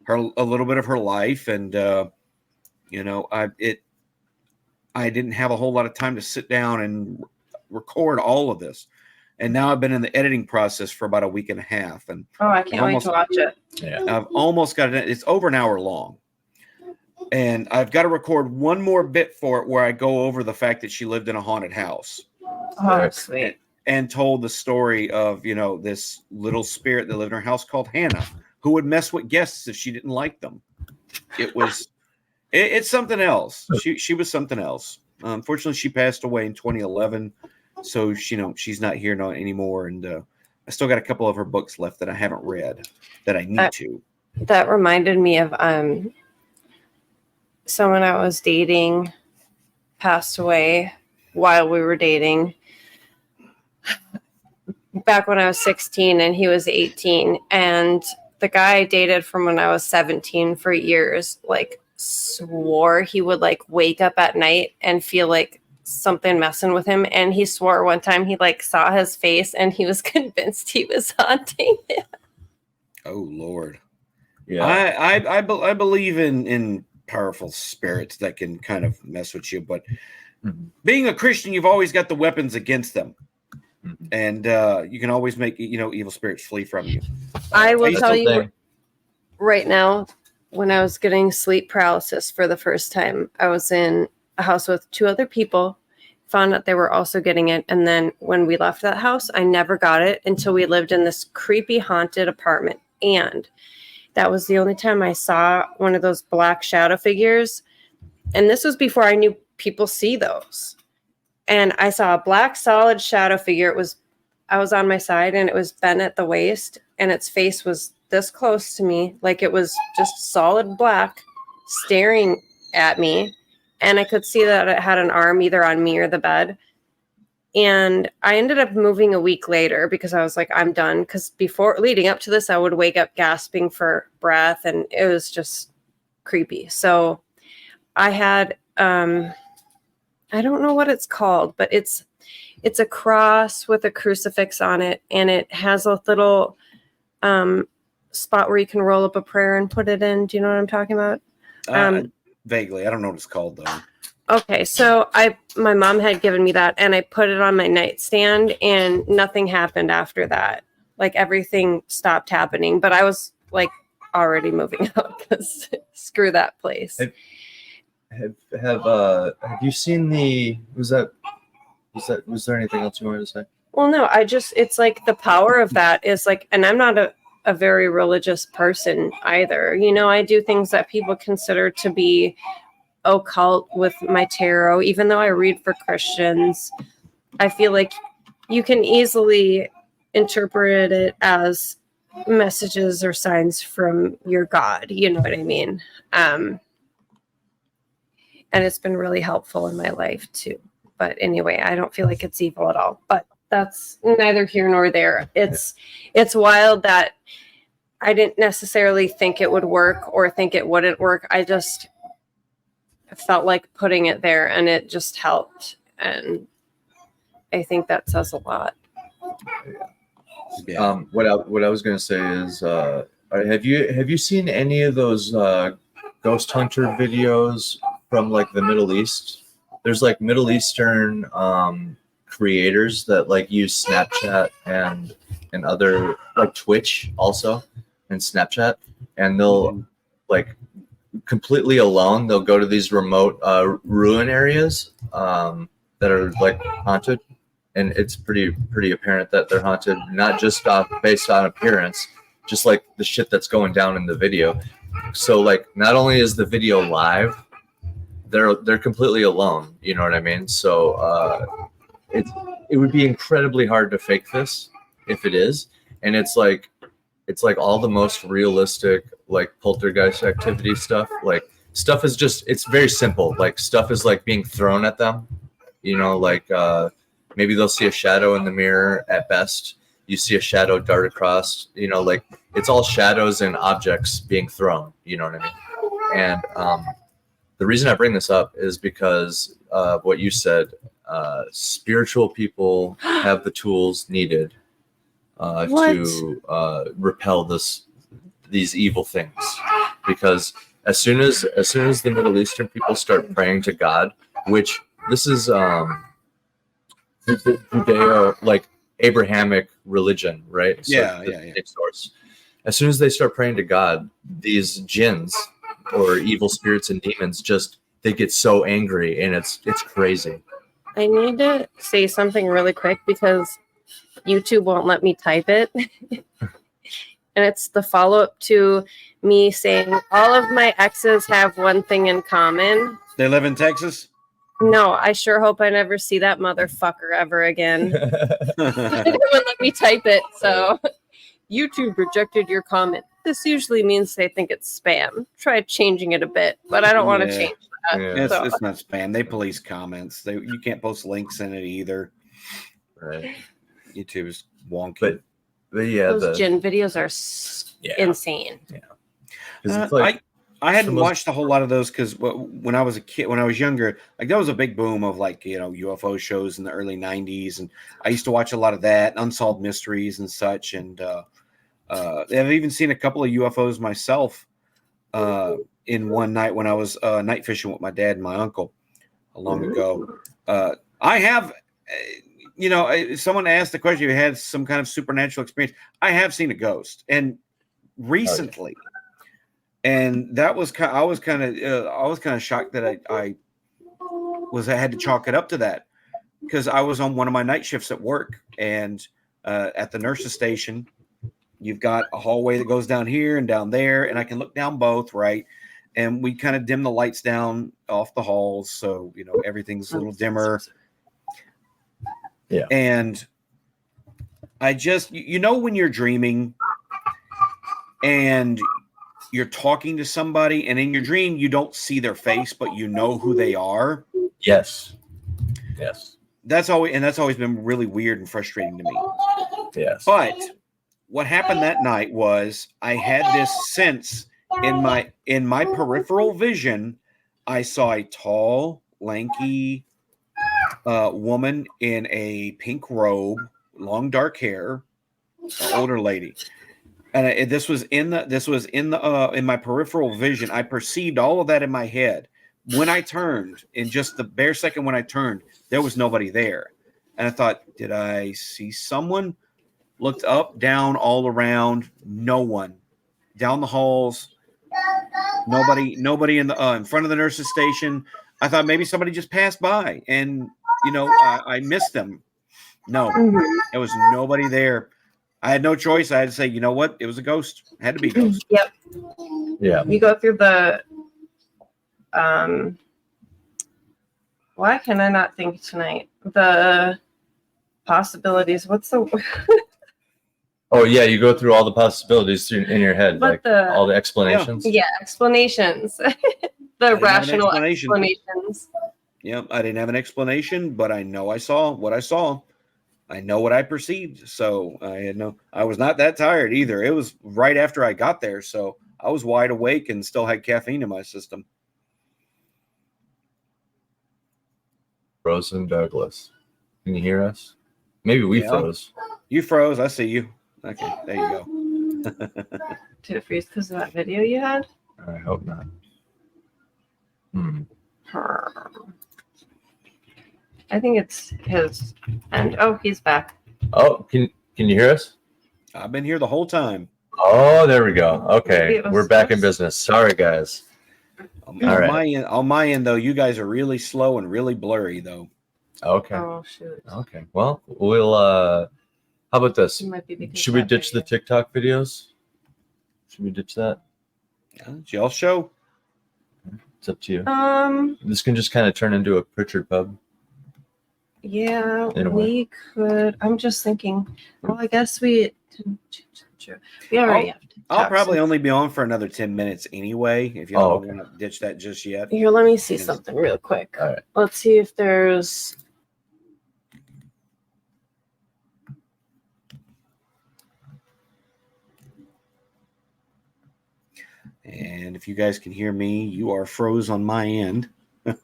a little bit of her life. And, I didn't have a whole lot of time to sit down and record all of this. And now I've been in the editing process for about a week and a half. And I can't wait to watch it. Yeah. I've almost got it. It's over an hour long. And I've got to record one more bit for it where I go over the fact that she lived in a haunted house. Oh, sweet. And told the story of, this little spirit that lived in her house called Hannah, who would mess with guests if she didn't like them. It's something else. She was something else. Unfortunately, she passed away in 2011. So, she's not here anymore. And I still got a couple of her books left that I haven't read that I need to. That reminded me of someone I was dating passed away while we were dating back when I was 16 and he was 18. And the guy I dated from when I was 17 for years, swore he would wake up at night and feel like something messing with him. And he swore one time he saw his face and he was convinced he was haunting him. Oh Lord. Yeah. I believe in powerful spirits that can kind of mess with you, but being a Christian, you've always got the weapons against them. And you can always make evil spirits flee from you. I will tell you right now, when I was getting sleep paralysis for the first time, I was in a house with two other people, found out they were also getting it. And then when we left that house, I never got it until we lived in this creepy haunted apartment. And That was the only time I saw one of those black shadow figures. And this was before I knew people see those. And I saw a black solid shadow figure. I was on my side and it was bent at the waist and its face was this close to me. Like it was just solid black staring at me. And I could see that it had an arm either on me or the bed. And I ended up moving a week later because I was like, I'm done. Because before leading up to this, I would wake up gasping for breath and it was just creepy. So I had, I don't know what it's called, but it's a cross with a crucifix on it. And it has a little spot where you can roll up a prayer and put it in. Do you know what I'm talking about? Vaguely. I don't know what it's called though. Okay, so my mom had given me that and I put it on my nightstand and nothing happened after that. Like everything stopped happening, but I was like already moving out because screw that place. Have you seen was there anything else you wanted to say? Well, no, it's like the power of that is like, and I'm not a very religious person either. You know, I do things that people consider to be occult with my tarot, even though I read for Christians. I feel like you can easily interpret it as messages or signs from your God. You know what I mean? And it's been really helpful in my life too. But anyway, I don't feel like it's evil at all. But that's neither here nor there. It's wild that I didn't necessarily think it would work or think it wouldn't work. I just felt like putting it there and it just helped. And I think that says a lot. Yeah. What I was going to say is, have you seen any of those ghost hunter videos from like the Middle East? There's like Middle Eastern creators that like use Snapchat and other like Twitch also and Snapchat, and they'll like completely alone. They'll go to these remote ruin areas that are like haunted, and it's pretty apparent that they're haunted, not just based on appearance, just like the shit that's going down in the video. So like, not only is the video live, they're completely alone. You know what I mean? So it would be incredibly hard to fake this if it is, and it's like all the most realistic like poltergeist activity stuff. Like stuff is just, it's very simple. Like stuff is like being thrown at them. You know, like maybe they'll see a shadow in the mirror at best. You see a shadow dart across, you know, like it's all shadows and objects being thrown, you know what I mean? And the reason I bring this up is because of what you said. Spiritual people have the tools needed to repel these evil things, because as soon as the Middle Eastern people start praying to God, which this is Judeo, like Abrahamic religion, right? So Yeah. Source. As soon as they start praying to God, these jinns or evil spirits and demons they get so angry, and it's crazy. I need to say something really quick because YouTube won't let me type it. And it's the follow-up to me saying all of my exes have one thing in common. They live in Texas? No, I sure hope I never see that motherfucker ever again. It wouldn't let me type it, so YouTube rejected your comment. This usually means they think it's spam. Try changing it a bit, but I don't want to change that. Yeah. It's not spam. They police comments. You can't post links in it either. Right. YouTube is wonky. But yeah, those gin videos are insane. Yeah. It's like, I hadn't watched a whole lot of those because when I was a kid, when I was younger, like that was a big boom of like, you know, UFO shows in the early 90s. And I used to watch a lot of that, Unsolved Mysteries and such. And I've even seen a couple of UFOs myself in one night when I was night fishing with my dad and my uncle long ago. I have, you know, someone asked the question, you had some kind of supernatural experience. I have seen a ghost, and recently. And that was I was kind of shocked that I had to chalk it up to that, because I was on one of my night shifts at work, and at the nurse's station, you've got a hallway that goes down here and down there, and I can look down both, right? And we kind of dim the lights down off the halls, so everything's a little dimmer. Yeah. And I just, when you're dreaming and you're talking to somebody, and in your dream you don't see their face, but you know who they are. Yes. That's always been really weird and frustrating to me. Yes. But what happened that night was I had this sense in my peripheral vision. I saw a tall, lanky woman in a pink robe, long dark hair, an older lady. And this was in my peripheral vision. I perceived all of that in my head. When I turned, in just the bare second when I turned, there was nobody there. And I thought, did I see someone? Looked up, down, all around, no one. Down the halls, nobody in the in front of the nurse's station. I thought maybe somebody just passed by, and I missed them. No, there was nobody there. I had no choice. I had to say, you know what? It was a ghost. It had to be a ghost. Yep. Yeah. You go through the why can I not think tonight? The possibilities. What's the Oh yeah, you go through all the possibilities in your head, But all the explanations. yeah, explanations. The rational explanation. explanations. Yep, I didn't have an explanation, but I know I saw what I saw. I know what I perceived. So I was not that tired either. It was right after I got there, so I was wide awake and still had caffeine in my system. Frozen Douglas, can you hear us? Maybe we froze. You froze. I see you. Okay, there you go. Did it freeze because of that video you had? I hope not. I think it's his. And he's back. Oh, can you hear us? I've been here the whole time. Oh, there we go. Okay, Maybe we're back in business. Sorry, guys. On right. my end, though, you guys are really slow and really blurry, though. Okay. Oh shoot. Okay. Well, we'll. How about this? It might be because Should we that ditch the video. TikTok videos? Should we ditch that? Yeah, it's y'all show. It's up to you. This can just kind of turn into a Pritchard pub. Yeah, In a way. we could. I'm just thinking. Well, I guess we already have to. I'll probably only be on for another 10 minutes anyway, if y'all don't want to ditch that just yet. Here, let me see something real quick. All right. Let's see if there's. And if you guys can hear me, you are froze on my end. I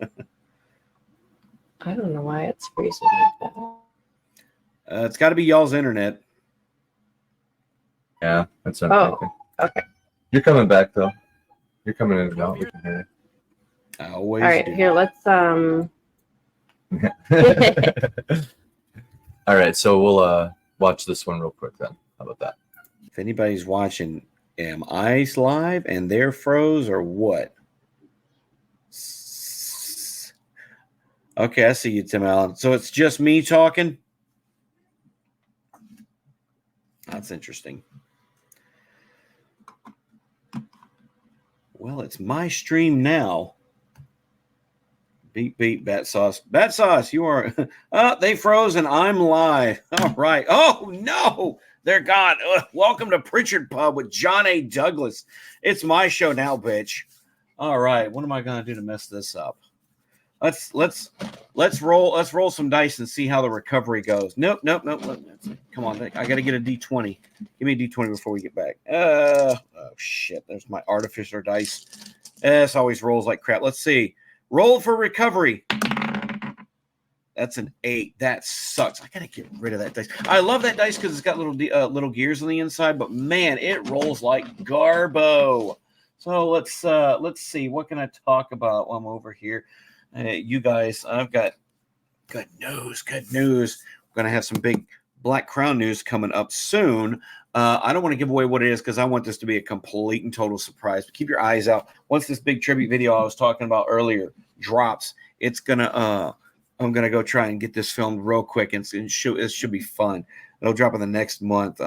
don't know why it's freezing like that. It's got to be y'all's internet. Yeah, that's what I'm thinking. Okay. You're coming back though. You're coming in and out. We can hear I always All right, do. here, let's you. All right, so we'll watch this one real quick then. How about that? If anybody's watching, am I live and they're froze or what? Okay, I see you, Tim Allen. So it's just me talking? That's interesting. Well, it's my stream now. Beep, beep, Bat Sauce. Bat Sauce, you are... they froze and I'm live. All right. Oh, no. They're gone. Welcome to Pritchard Pub with John A. Douglas. It's my show now, bitch. All right. What am I going to do to mess this up? Let's roll some dice and see how the recovery goes. Nope. Come on, I got to get a D20. Give me a D20 before we get back. Oh shit! There's my artificer dice. This always rolls like crap. Let's see. Roll for recovery. That's an 8. That sucks. I gotta get rid of that dice. I love that dice because it's got little gears on the inside, but man, it rolls like garbo. So let's see. What can I talk about while I'm over here? You guys, I've got good news. We're going to have some big Black Crown news coming up soon. I don't want to give away what it is because I want this to be a complete and total surprise. But keep your eyes out. Once this big tribute video I was talking about earlier drops, it's going to I'm going to go try and get this filmed real quick, and it should be fun. It'll drop in the next month.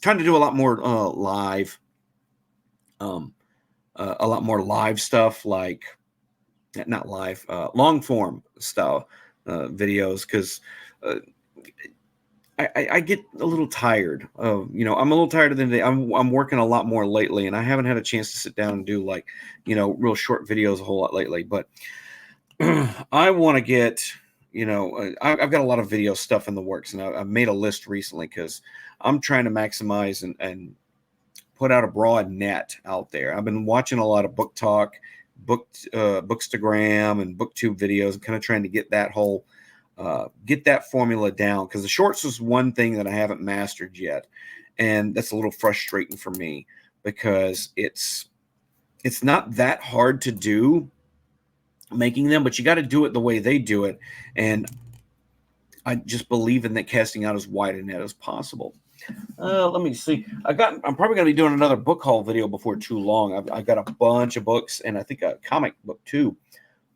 trying to do a lot more live, a lot more live stuff, like not live, long form style videos, because I get a little tired of, I'm a little tired of the day. I'm working a lot more lately, and I haven't had a chance to sit down and do like, real short videos a whole lot lately. But I want to get, I've got a lot of video stuff in the works, and I've made a list recently because I'm trying to maximize and put out a broad net out there. I've been watching a lot of book talk, Bookstagram, and BookTube videos, and kind of trying to get that whole get that formula down, because the shorts was one thing that I haven't mastered yet, and that's a little frustrating for me because it's not that hard to do making them, but you got to do it the way they do it, and I just believe in that, casting out as wide a net as possible. Let me see. I'm probably going to be doing another book haul video before too long. I've got a bunch of books, and I think a comic book too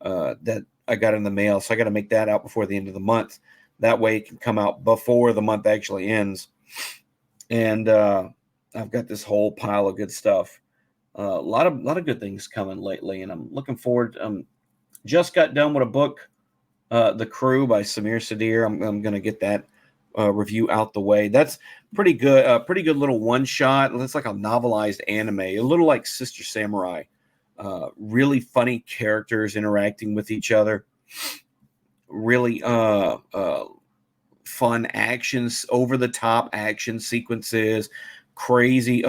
that I got in the mail, so I got to make that out before the end of the month. That way it can come out before the month actually ends. And I've got this whole pile of good stuff. A lot of good things coming lately, and I'm looking forward. Just got done with a book, The Crew by Samir Sadir. I'm going to get that review out the way. That's pretty good. Pretty good little one shot. It's like a novelized anime, a little like Sister Samurai. Really funny characters interacting with each other. Really fun actions, over the top action sequences. Crazy,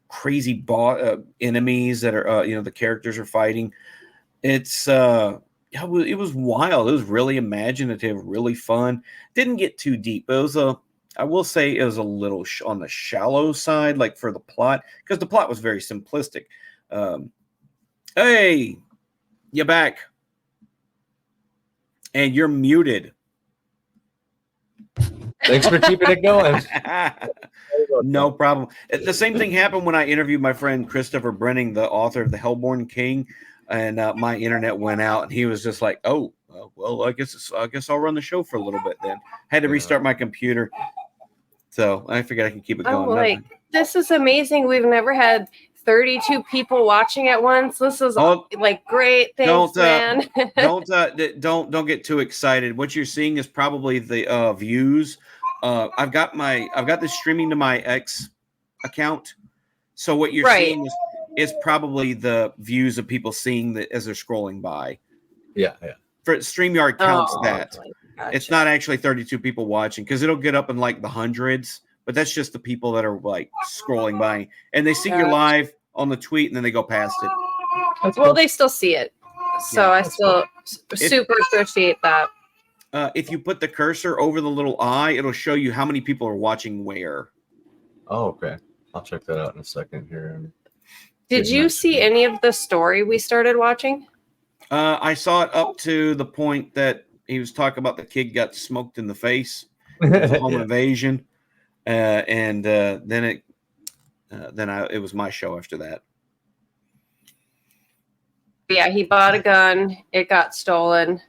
crazy enemies that are the characters are fighting. It was wild. It was really imaginative, really fun. Didn't get too deep. I will say it was a little on the shallow side, like for the plot, because the plot was very simplistic. Hey, you're back, and you're muted. Thanks for keeping it going. No problem. The same thing happened when I interviewed my friend Christopher Brenning, the author of The Hellborn King, and my internet went out, and he was just like, "Oh, well, I guess I'll run the show for a little bit." Then had to restart my computer, so I figured I could keep it going. This is amazing. We've never had 32 people watching at once. This is great. Thanks, man. Don't get too excited. What you're seeing is probably the views. I've got this streaming to my X account. So what you're seeing is probably the views of people seeing that as they're scrolling by. Yeah. For StreamYard counts that. Gotcha. It's not actually 32 people watching, because it'll get up in like the hundreds. But that's just the people that are like scrolling by, and they see your live on the tweet, and then they go past it. Well, they still see it, so I still super appreciate that. If you put the cursor over the little eye, it'll show you how many people are watching where. Oh, okay. I'll check that out in a second here. Did you see any of the story we started watching? I saw it up to the point that he was talking about the kid got smoked in the face. It was a home invasion. Then it was my show after that. Yeah, he bought a gun. It got stolen.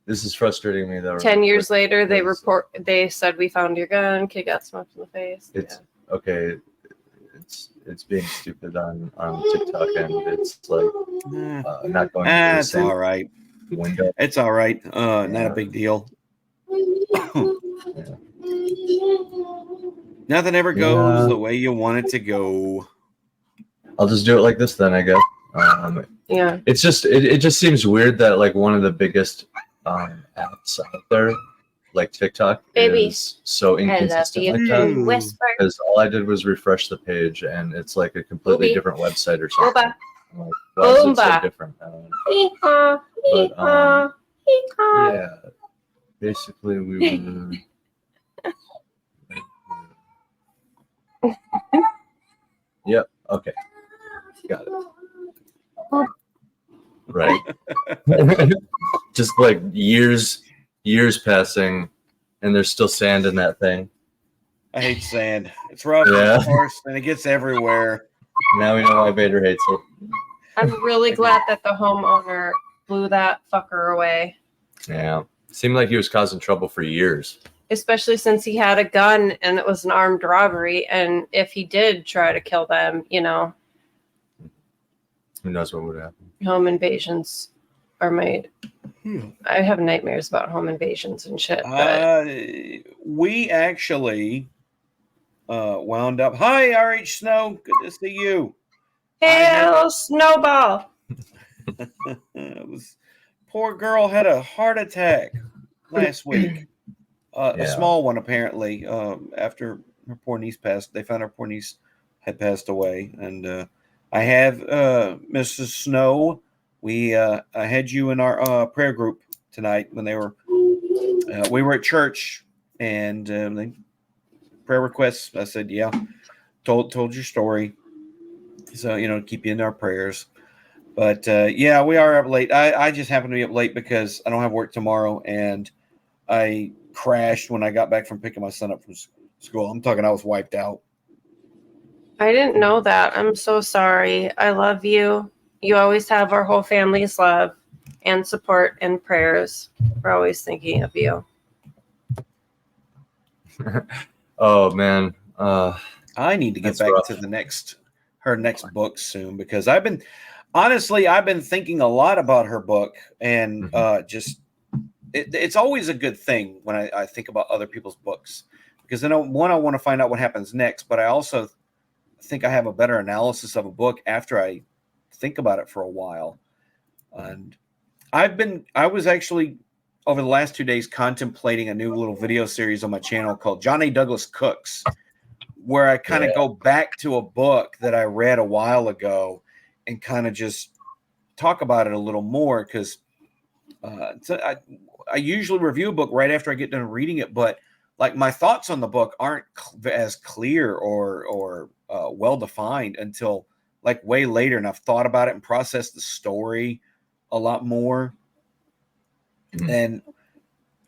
This is frustrating me though. 10 years later, they said we found your gun. Kid got smoked in the face. Okay. It's being stupid on TikTok, and it's like not going. It's all right. Window. It's all right. Not a big deal. Nothing ever goes the way you want it to go. I'll just do it like this then, I guess. Yeah. It's just it just seems weird that like one of the biggest apps out there, like TikTok, is so inconsistent like that. Because all I did was refresh the page, and it's like a completely different website or something. I'm like, why is it so different? Yeah. Basically, we were. Yep. Okay. Got it. Right. Just like years passing, and there's still sand in that thing. I hate sand. It's rough, Yeah. of course, and it gets everywhere. Now we know why Vader hates it. I'm really glad that the homeowner blew that fucker away. Yeah. Seemed like he was causing trouble for years. especially since he had a gun and it was an armed robbery. And if he did try to kill them, you know, Who knows what would happen? home invasions are I have nightmares about home invasions and shit. But We actually wound up. Hi, RH Snow. Good to see you. Hail Snowball. It was poor girl had a heart attack last week. A small one, apparently. After her poor niece passed, they found her poor niece had passed away. And I have Mrs. Snow. I had you in our prayer group tonight when we were at church, and they prayer requests. I said, yeah, told your story. So, keep you in our prayers. But yeah, we are up late. I just happen to be up late because I don't have work tomorrow, and I crashed when I got back from picking my son up from school. I'm talking, I was wiped out. I didn't know that. I'm so sorry. I love you. You always have our whole family's love and support and prayers. We're always thinking of you. Oh man. I need to get That's back rough. to her next book soon, because I've been thinking a lot about her book, and it's always a good thing when I think about other people's books, because I want to find out what happens next, but I also think I have a better analysis of a book after I think about it for a while. And I was actually over the last 2 days contemplating a new little video series on my channel called John A. Douglas Cooks, where I kind of go back to a book that I read a while ago and kind of just talk about it a little more, because I usually review a book right after I get done reading it, but like my thoughts on the book aren't as clear or well defined until like way later, and I've thought about it and processed the story a lot more. And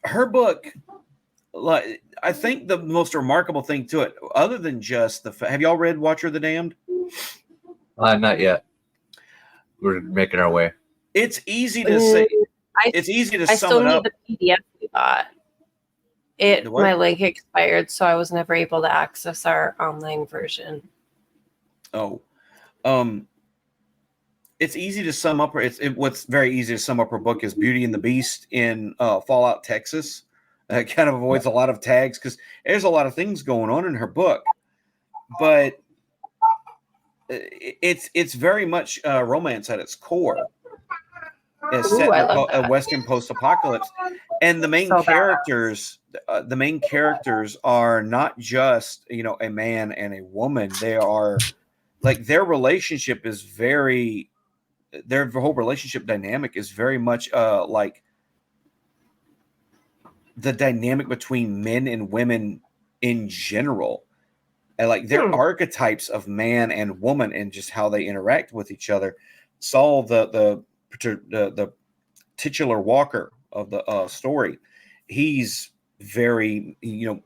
her book, like, I think the most remarkable thing to it, other than just have y'all read Watcher of the Damned? Not yet. We're making our way. It's easy to say. It's easy to sum it up. I still need the PDF we bought. My link expired, so I was never able to access our online version. Oh, it's easy to sum up. What's very easy to sum up her book is Beauty and the Beast in Fallout, Texas. It kind of avoids a lot of tags because there's a lot of things going on in her book, but it's very much romance at its core. It's set in a Western post-apocalypse, and the main characters are not just a man and a woman. They are like their whole relationship dynamic is very much like the dynamic between men and women in general, and like their archetypes of man and woman and just how they interact with each other. Saul, the titular walker of the story, he's very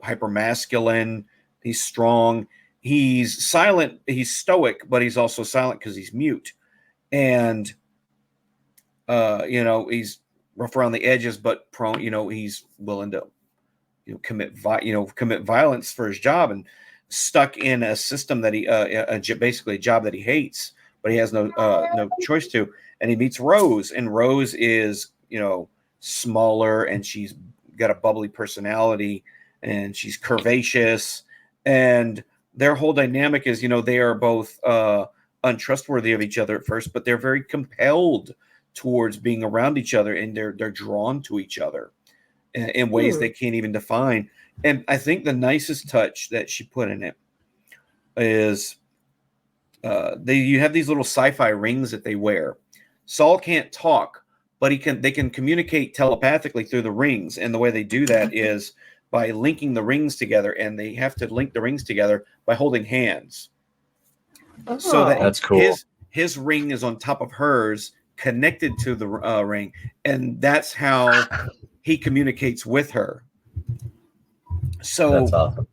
hyper masculine. He's strong. He's silent. He's stoic, but he's also silent because he's mute. And he's rough around the edges, but prone. He's willing to commit violence for his job, and stuck in a system that he basically a job that he hates, but he has no choice to. And he meets Rose, and Rose is smaller, and she's got a bubbly personality, and she's curvaceous, and their whole dynamic is they are both untrustworthy of each other at first, but they're very compelled towards being around each other, and they're drawn to each other in ways they can't even define. And I think the nicest touch that she put in it is you have these little sci-fi rings that they wear. Saul can't talk, but they can communicate telepathically through the rings, and the way they do that is by linking the rings together, and they have to link the rings together by holding hands. So that's cool. His ring is on top of hers, connected to the ring, and that's how he communicates with her. So that's awesome.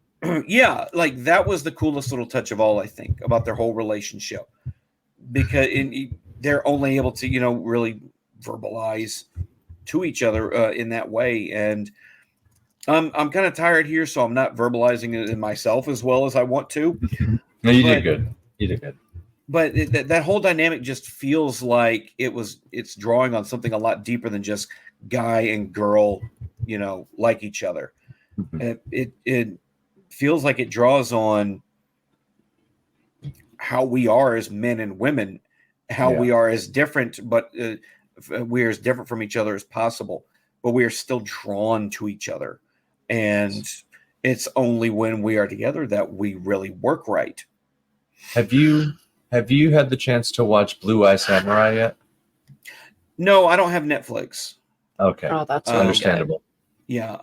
Yeah, like that was the coolest little touch of all, I think, about their whole relationship, because they're only able to really verbalize to each other in that way. And I'm kind of tired here, so I'm not verbalizing it in myself as well as I want to. No, you did good. You did good. But that whole dynamic just feels like it's drawing on something a lot deeper than just guy and girl, like each other. It feels like it draws on how we are as men and women, how we are as different, but we're as different from each other as possible, but we are still drawn to each other. And it's only when we are together that we really work right. Have you had the chance to watch Blue Eye Samurai yet? No, I don't have Netflix. Okay. Oh, that's understandable. Yeah,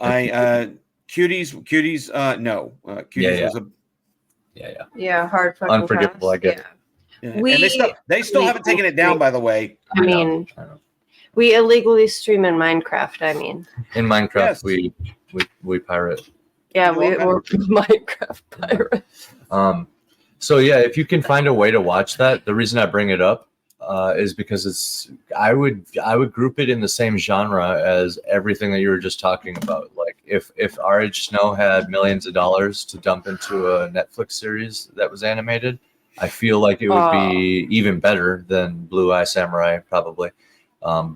Cuties, no. Cuties was a Yeah, hard fucking Unforgivable, pass. I get it. yeah. And they still haven't taken it down, by the way. I mean, I know. we illegally stream in Minecraft. I mean, In Minecraft, Yes. we pirate. yeah, You we're are Minecraft pirates. So yeah, if you can find a way to watch that, the reason I bring it up is because I would group it in the same genre as everything that you were just talking about. Like if R.H. Snow had millions of dollars to dump into a Netflix series that was animated, I feel like it would be even better than Blue Eye Samurai, probably.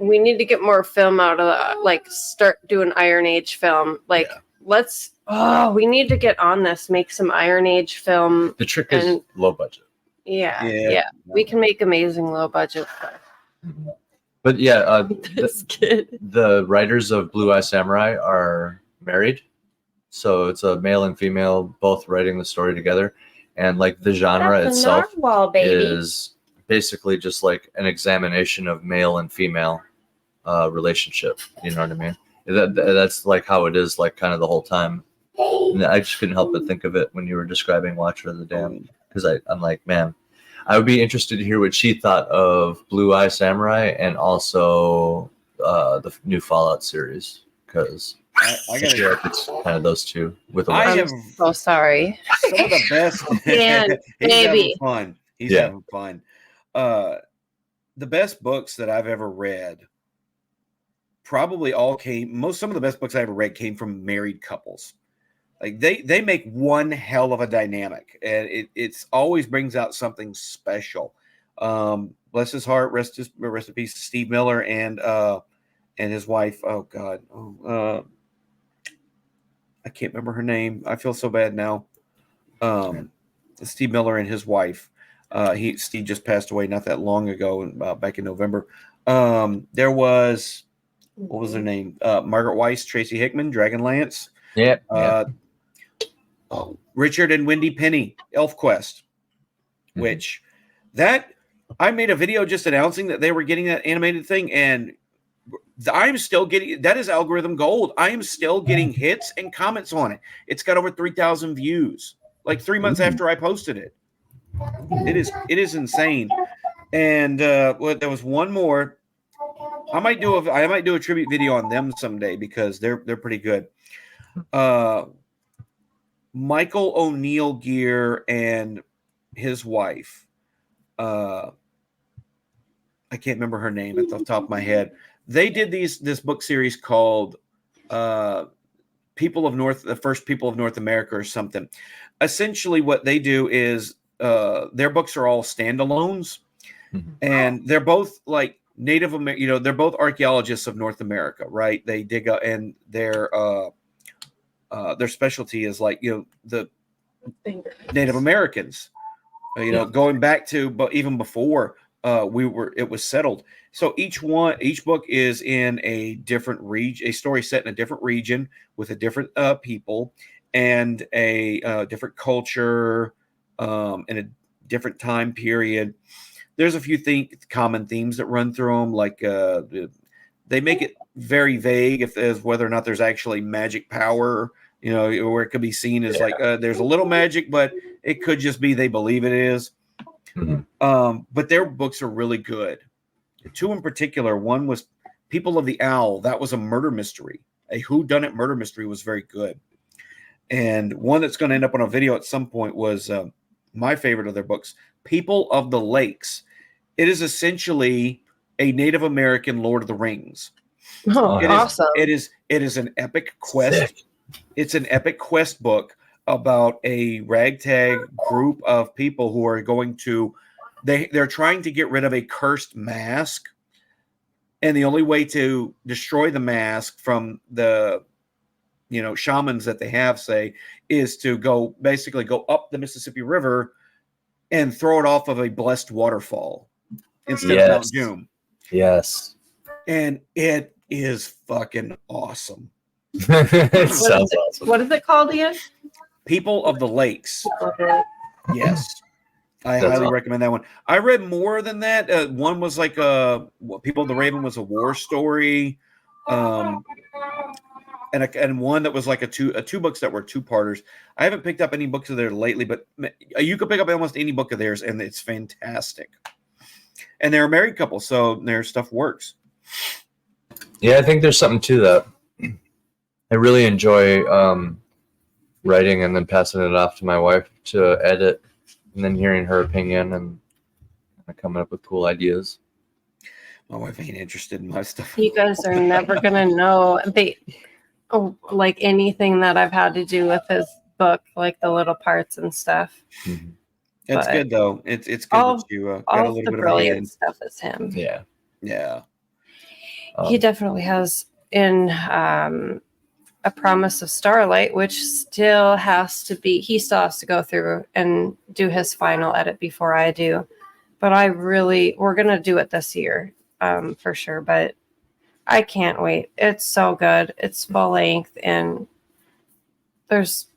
We need to get more film out of that. Like, start doing Iron Age film. Like, we need to get on this. Make some Iron Age film. The trick is low budget. Yeah. We can make amazing low budget stuff. But yeah, This kid. the writers of Blue Eye Samurai are married, so it's a male and female both writing the story together, and like the genre That's a itself narwhal, baby. is basically just like an examination of male and female relationship. You know what I mean? That's like how it is, like kind of the whole time. And I just couldn't help but think of it when you were describing Watcher of the Dam, because I'm like, man, I would be interested to hear what she thought of Blue Eye Samurai and also the new Fallout series, because I I feel like it's kind of those two with a I I'm have so sorry. some of the best. Man, He's baby. having fun. He's Yeah. having fun. The best books that I've ever read probably some of the best books I ever read came from married couples. Like they make one hell of a dynamic, and it's always brings out something special. Bless his heart, rest in peace, Steve Miller and his wife. Oh God, I can't remember her name. I feel so bad now. Steve Miller and his wife. Steve just passed away not that long ago, back in November. There was, what was her name? Margaret Weiss, Tracy Hickman, Dragonlance. yeah. Richard and Wendy Penny, ElfQuest, which that I made a video just announcing that they were getting that animated thing, and I'm still getting, that is algorithm gold. I am still getting hits and comments on it. It's got over 3,000 views, like 3 months after I posted it. It is insane. And there was one more. I might do a tribute video on them someday because they're pretty good. Michael O'Neill Gear and his wife. I can't remember her name at the top of my head. They did this book series called the First People of North America or something. Essentially what they do is their books are all standalones, and they're both like Native American, they're both archaeologists of North America, right? They dig up, and their specialty is like, the Native Americans, going back to, but even before it was settled. So each book is in a different region, a story set in a different region with a different people and a different culture, in a different time period. There's a few common themes that run through them, like they make it very vague as whether or not there's actually magic power, where it could be seen as like there's a little magic, but it could just be they believe it is. But their books are really good. Two in particular, one was People of the Owl. That was a murder mystery. A whodunit murder mystery, was very good. And one that's going to end up on a video at some point was my favorite of their books, People of the Lakes. It is essentially a Native American Lord of the Rings. Awesome. It is an epic quest. Sick. It's an epic quest book about a ragtag group of people who are going to they're trying to get rid of a cursed mask, and the only way to destroy the mask from the shamans that they have is to go up the Mississippi River and throw it off of a blessed waterfall instead of Mount Doom. Yes. And it is fucking awesome. It sounds awesome. What is it called again? People of the Lakes. Okay. Yes. I That's highly awesome. recommend that one. I read more than that. One was like People of the Raven was a war story. And one that was like two books that were two-parters. I haven't picked up any books of theirs lately, but you could pick up almost any book of theirs, and it's fantastic. And they're a married couple, so their stuff works. Yeah, I think there's something to that. I really enjoy writing and then passing it off to my wife to edit, and then hearing her opinion and coming up with cool ideas. My wife ain't interested in my stuff. You guys are never gonna know like anything that I've had to do with his book, like the little parts and stuff. Mm-hmm. It's But good though. It's good that you got a All little the bit of a brilliant hand. stuff is him. Yeah. Yeah. He definitely has in A Promise of Starlight, which still has to be, he still has to go through and do his final edit before I do. But we're going to do it this year for sure. But I can't wait. It's so good. It's full length, and there's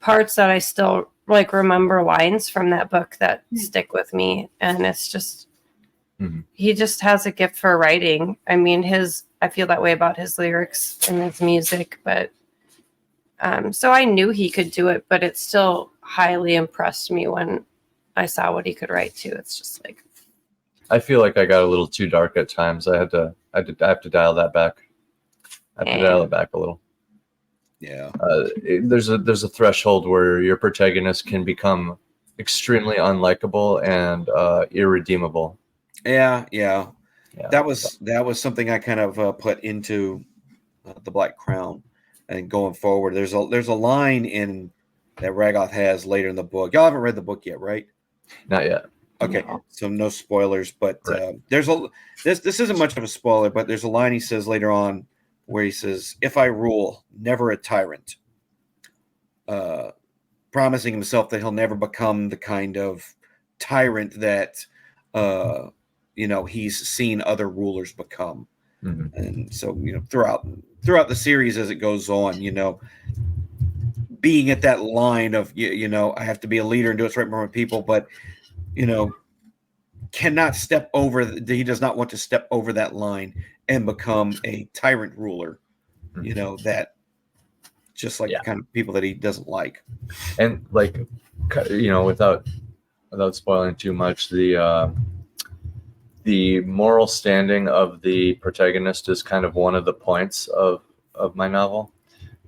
parts that I still remember lines from that book that stick with me. And it's just, he just has a gift for writing. I mean, I feel that way about his lyrics and his music, but so I knew he could do it, but it still highly impressed me when I saw what he could write too. It's just like, I feel like I got a little too dark at times. I have to dial that back. I have to dial it back a little. Yeah. There's a threshold where your protagonist can become extremely unlikable and irredeemable. Yeah. That was something I kind of put into the Black Crown, and going forward, there's a line in that Ragoth has later in the book. Y'all haven't read the book yet, right? Not yet. Okay, No. so no spoilers, but Right. this isn't much of a spoiler, but there's a line he says later on where he says, "If I rule, never a tyrant," promising himself that he'll never become the kind of tyrant that he's seen other rulers become. Mm-hmm. And so throughout the series as it goes on, being at that line of I have to be a leader and do what's right for my people, but cannot step over. He does not want to step over that line and become a tyrant ruler. That just like the kind of people that he doesn't like. And without spoiling too much, the moral standing of the protagonist is kind of one of the points of my novel.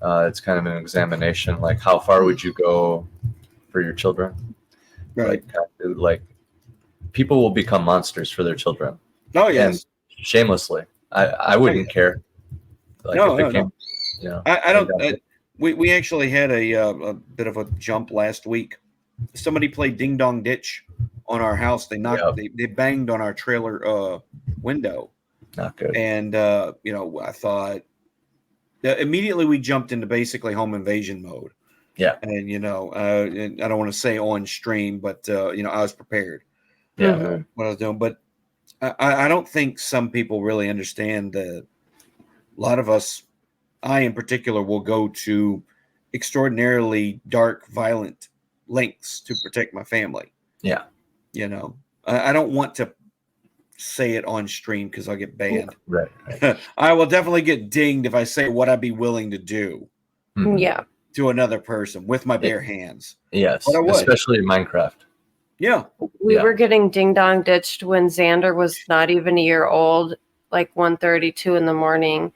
It's kind of an examination, like how far would you go for your children? Right. Like people will become monsters for their children. Oh yes. And shamelessly. I wouldn't care. Like No. I don't. We actually had a bit of a jump last week. Somebody played Ding Dong Ditch on our house. They they banged on our trailer window. Not good. And I thought immediately we jumped into basically home invasion mode. Yeah. And I don't want to say on stream, but I was prepared. Yeah. What I was doing, but I don't think some people really understand that. A lot of us, I in particular, will go to extraordinarily dark, violent lengths to protect my family. Yeah. I don't want to say it on stream because I'll get banned. Right. I will definitely get dinged if I say what I'd be willing to do yeah. to another person with my bare hands. Yes. But I would. Especially in Minecraft. Yeah. We were getting ding dong ditched when Xander was not even a year old, like 1:32 in the morning.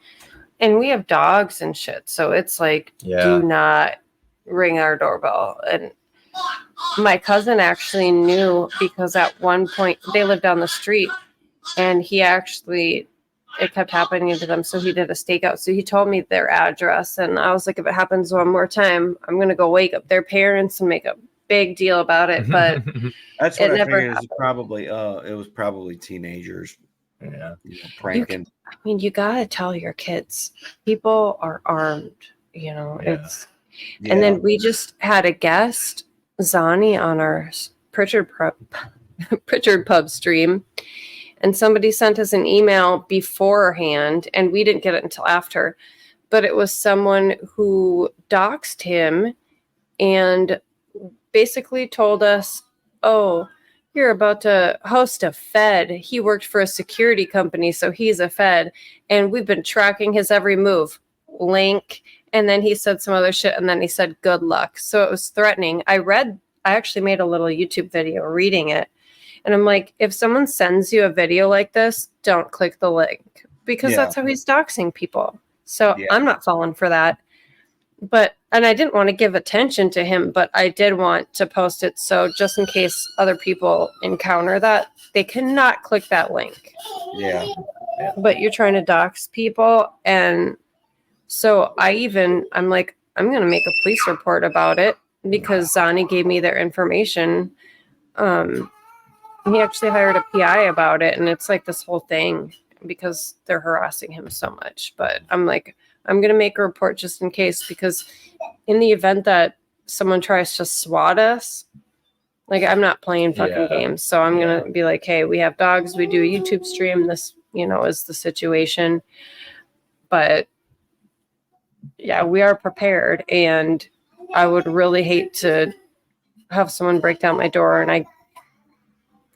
And we have dogs and shit. So it's like, do not ring our doorbell. And my cousin actually knew because at one point they lived down the street, and he actually it kept happening to them. So he did a stakeout. So he told me their address, and I was like, if it happens one more time, I'm gonna go wake up their parents and make a big deal about it. But That's what it I never figured. happened. It was probably teenagers, Yeah. pranking. I mean, you gotta tell your kids, people are armed. Yeah. It's. And then we just had a guest, Zani, on our Pritchard Pub stream, and somebody sent us an email beforehand, and we didn't get it until after. But it was someone who doxed him and basically told us, "Oh, you're about to host a Fed. He worked for a security company, so he's a Fed, and we've been tracking his every move." Link. And then he said some other shit, and then he said, "Good luck." So it was threatening. I actually made a little YouTube video reading it. And I'm like, if someone sends you a video like this, don't click the link, because Yeah. that's how he's doxing people. So Yeah. I'm not falling for that. And I didn't want to give attention to him, but I did want to post it. So just in case other people encounter that, they cannot click that link. Yeah. But you're trying to dox people. And so I'm like, I'm going to make a police report about it, because Zani gave me their information. He actually hired a PI about it, and it's like this whole thing because they're harassing him so much. But I'm like, I'm going to make a report just in case, because in the event that someone tries to swat us, like, I'm not playing fucking games. So I'm going to be like, hey, we have dogs. We do a YouTube stream. This, is the situation. But yeah, we are prepared, and I would really hate to have someone break down my door and I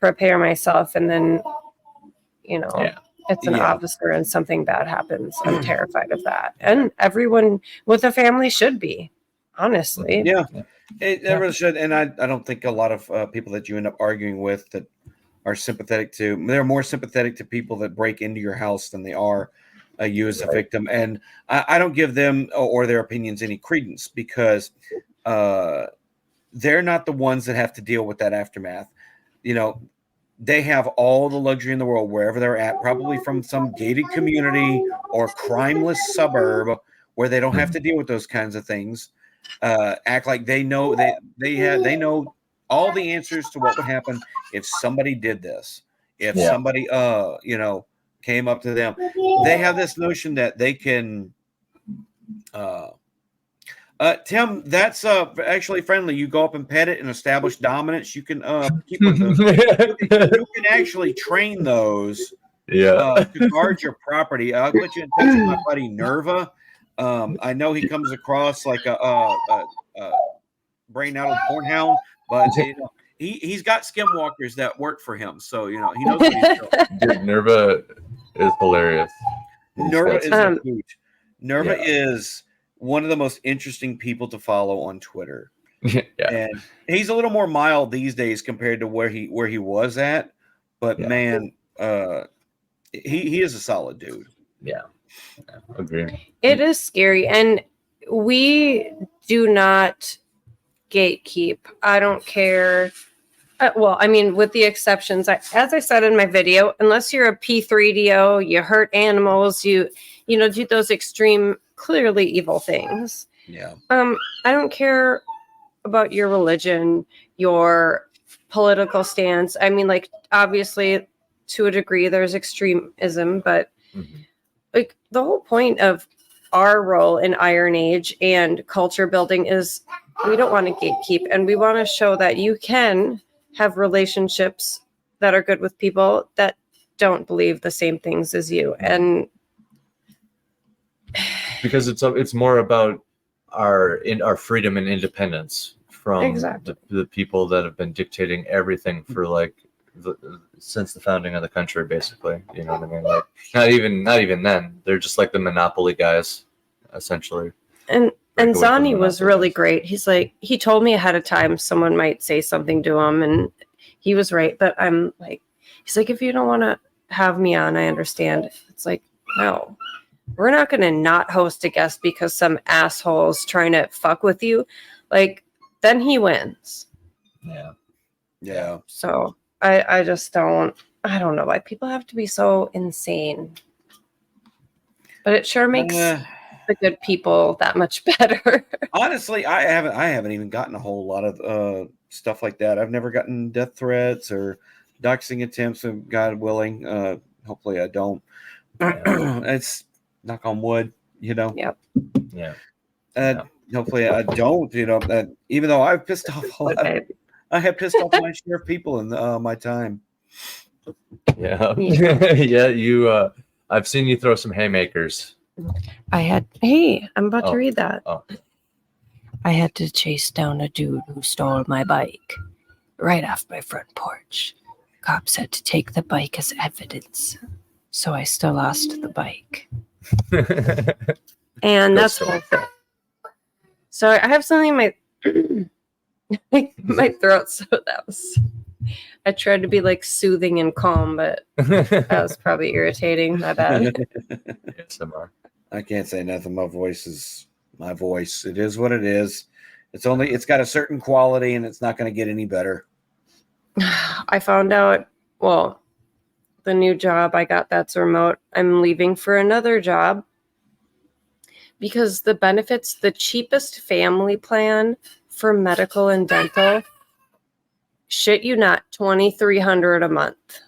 prepare myself, and then it's an officer and something bad happens. I'm terrified of that, and everyone with a family should be, honestly. Yeah, it really should. And I don't think a lot of people that you end up arguing with that are sympathetic to, they're more sympathetic to people that break into your house than they are you as a victim. And I don't give them or their opinions any credence, because they're not the ones that have to deal with that aftermath. They have all the luxury in the world wherever they're at, probably from some gated community or crimeless suburb where they don't have to deal with those kinds of things. Act like they know they know all the answers to what would happen if somebody did this. If somebody came up to them, they have this notion that they can. Tim, that's actually friendly. You go up and pet it and establish dominance. You can keep with those. You can actually train those to guard your property. I'll put you in touch with my buddy Nerva. I know he comes across like a brain-addled pornhound, but he's got skinwalkers that work for him. So he knows what he's doing. Dude, Nerva is hilarious. Nerva is a hoot. Nerva is one of the most interesting people to follow on Twitter. And he's a little more mild these days compared to where he was at. But man, he is a solid dude. Yeah. Agree. It is scary. And we do not gatekeep. I don't care. With the exceptions, as I said in my video, unless you're a P3DO, you hurt animals, you do those extreme, clearly evil things. Yeah. I don't care about your religion, your political stance. I mean, like, obviously, to a degree, there's extremism, but like, the whole point of our role in Iron Age and culture building is we don't want to gatekeep, and we want to show that you can have relationships that are good with people that don't believe the same things as you. And because it's more about our freedom and independence from the people that have been dictating everything for since the founding of the country, basically. You know what I mean? Like, not even then. They're just like the monopoly guys, essentially. And Zani was really great. He's like, he told me ahead of time someone might say something to him, and he was right. But I'm like, he's like, if you don't want to have me on, I understand. It's like, no, we're not going to not host a guest because some asshole's trying to fuck with you. Like, then he wins. Yeah. So I just don't know why people have to be so insane. But it sure makes Uh, the good people that much better. honestly, I haven't even gotten a whole lot of stuff like that. I've never gotten death threats or doxing attempts, and God willing, hopefully I don't. It's knock on wood, you know. Yep. Yeah. Hopefully I don't, you know. Even though I've pissed off a lot, I have pissed off my share of people in my time. Yeah. Yeah. You. I've seen you throw some haymakers. Hey, I'm about to read that. Oh. I had to chase down a dude who stole my bike right off my front porch. Cops had to take the bike as evidence, so I still lost the bike. And that's worth it. So I have something in my throat, so that was... I tried to be like soothing and calm, but that was probably irritating. My bad. I can't say nothing. My voice is my voice. It is what it is. It's got a certain quality, and it's not going to get any better. I found out, well, the new job I got that's remote, I'm leaving for another job because the benefits, the cheapest family plan for medical and dental, shit you not, $2,300 a month.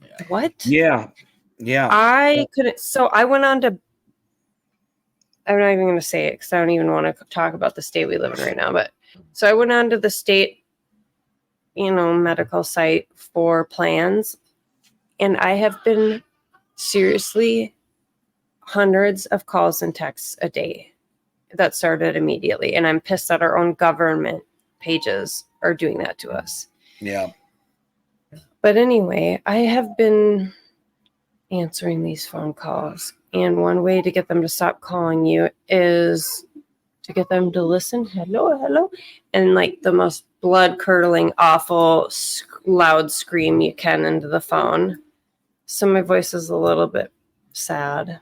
Yeah. What? Yeah. I couldn't. So I went on to, I'm not even going to say it because I don't even want to talk about the state we live in right now. But so I went on to the state, medical site for plans. And I have been seriously hundreds of calls and texts a day that started immediately. And I'm pissed that our own government pages are doing that to us. Yeah. But anyway, I have been answering these phone calls. And one way to get them to stop calling you is to get them to listen. Hello. And like the most blood curdling, awful, loud scream you can into the phone. So my voice is a little bit sad.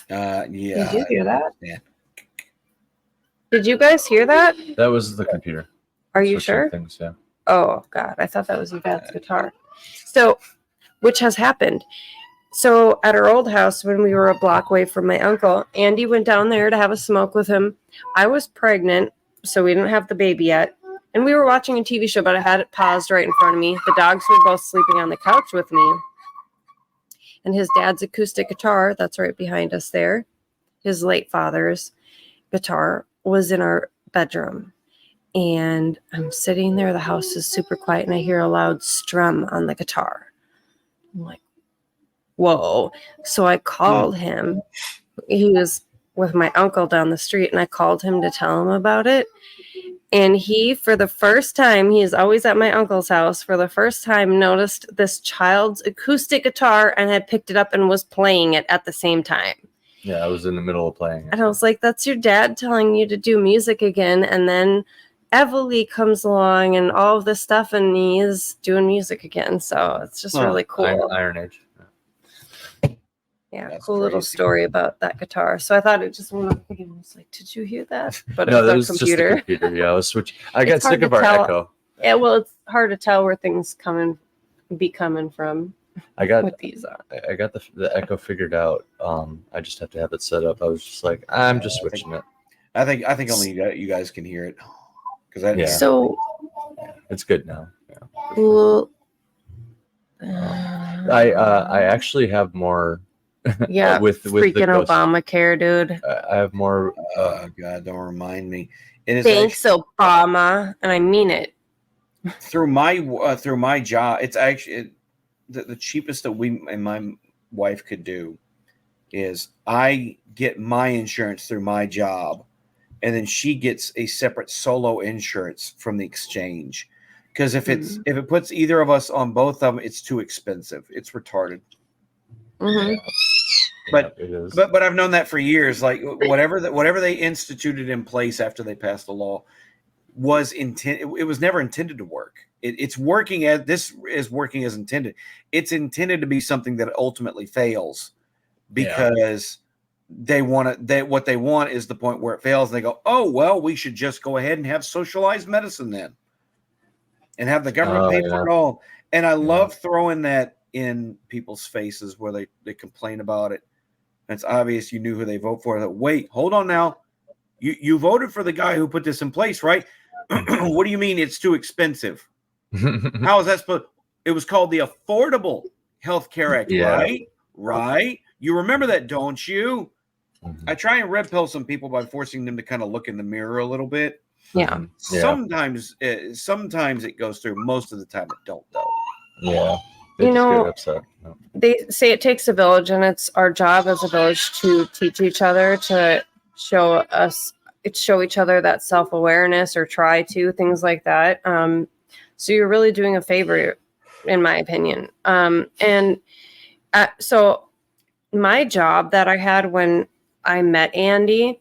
Yeah. Did you hear that? Yeah. Did you guys hear that? That was the computer. Are you Switching sure? Things, yeah. Oh, God. I thought that was your dad's guitar. So, which has happened. So, at our old house, when we were a block away from my uncle, Andy went down there to have a smoke with him. I was pregnant, so we didn't have the baby yet. And we were watching a TV show, but I had it paused right in front of me. The dogs were both sleeping on the couch with me. And his dad's acoustic guitar, that's right behind us there, his late father's guitar, was in our bedroom. And I'm sitting there, the house is super quiet, and I hear a loud strum on the guitar. I'm like, whoa. So I called him. He was with my uncle down the street, and I called him to tell him about it. And he, for the first time, he is always at my uncle's house, for the first time noticed this child's acoustic guitar and had picked it up and was playing it at the same time. Yeah, I was in the middle of playing it. And I was like, that's your dad telling you to do music again. And then Evely comes along and all of this stuff, and he is doing music again. So it's just really cool. Iron Age. Yeah, That's cool little crazy. story about that guitar. So I thought it just went off again. I was like, did you hear that? But No, it that was was our computer. just the computer. Yeah, I was switching. I got It's hard sick of to our tell. echo. Yeah, well, it's hard to tell where things coming from I got with these on. I got the echo figured out. I just have to have it set up. I was just like, I'm just I think- switching it. I think only you guys can hear it because Yeah. So, It's good now. Yeah. well, I actually have more. yeah, with the freaking ghost. Obamacare, dude. I have more. God, don't remind me. It is Thanks, Obama, and I mean it. through my job. It's actually the cheapest that we and my wife could do is I get my insurance through my job, and then she gets a separate solo insurance from the exchange. Because if it puts either of us on both of them, it's too expensive. It's retarded. Mm-hmm. But it is. but I've known that for years. Like whatever they instituted in place after they passed the law was it was never intended to work. It's working as this is working as intended. It's intended to be something that ultimately fails because what they want is the point where it fails. And they go, oh well, we should just go ahead and have socialized medicine then, and have the government pay for it all. And I love throwing that in people's faces where they complain about it. And it's obvious you knew who they vote for. That, wait, hold on now. You voted for the guy who put this in place, right? What do you mean it's too expensive? How is that supposed? It was called the Affordable Health Care Act, right? Right. You remember that, don't you? I try and red pill some people by forcing them to kind of look in the mirror a little bit. Yeah. Sometimes it goes through. Most of the time it don't, though. Yeah. They You just know, get upset. No. They say it takes a village, and it's our job as a village to teach each other, to show each other that self-awareness, or try to, things like that. So you're really doing a favor, in my opinion. So my job that I had when I met Andy,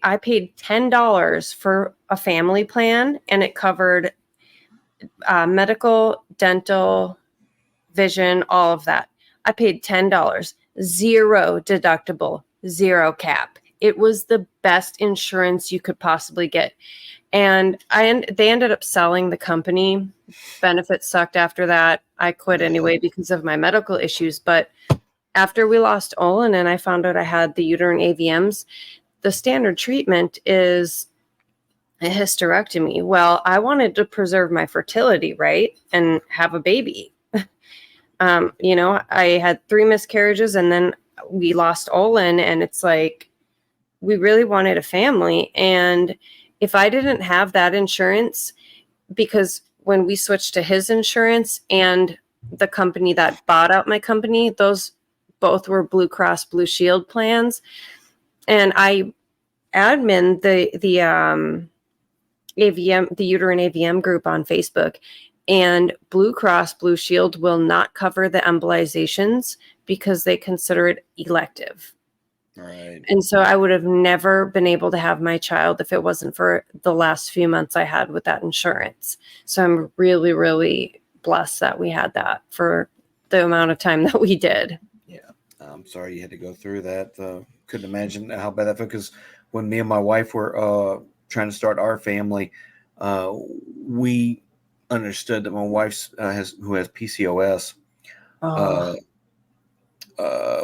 I paid $10 for a family plan, and it covered medical, dental, vision, all of that. I paid $10, 0 deductible, 0 cap. It was the best insurance you could possibly get. And they ended up selling the company. Benefits sucked after that. I quit anyway because of my medical issues. But after we lost Olin and I found out I had the uterine AVMs, the standard treatment is a hysterectomy. Well, I wanted to preserve my fertility, right? And have a baby. I had 3 miscarriages, and then we lost Olin, and it's like, we really wanted a family. And if I didn't have that insurance, because when we switched to his insurance and the company that bought out my company, those both were Blue Cross Blue Shield plans. And I admin the AVM, the uterine AVM group on Facebook. And Blue Cross Blue Shield will not cover the embolizations because they consider it elective. Right. And so I would have never been able to have my child if it wasn't for the last few months I had with that insurance. So I'm really, really blessed that we had that for the amount of time that we did. Yeah. I'm sorry you had to go through that. Couldn't imagine how bad that felt, because when me and my wife were trying to start our family, we understood that my wife who has PCOS.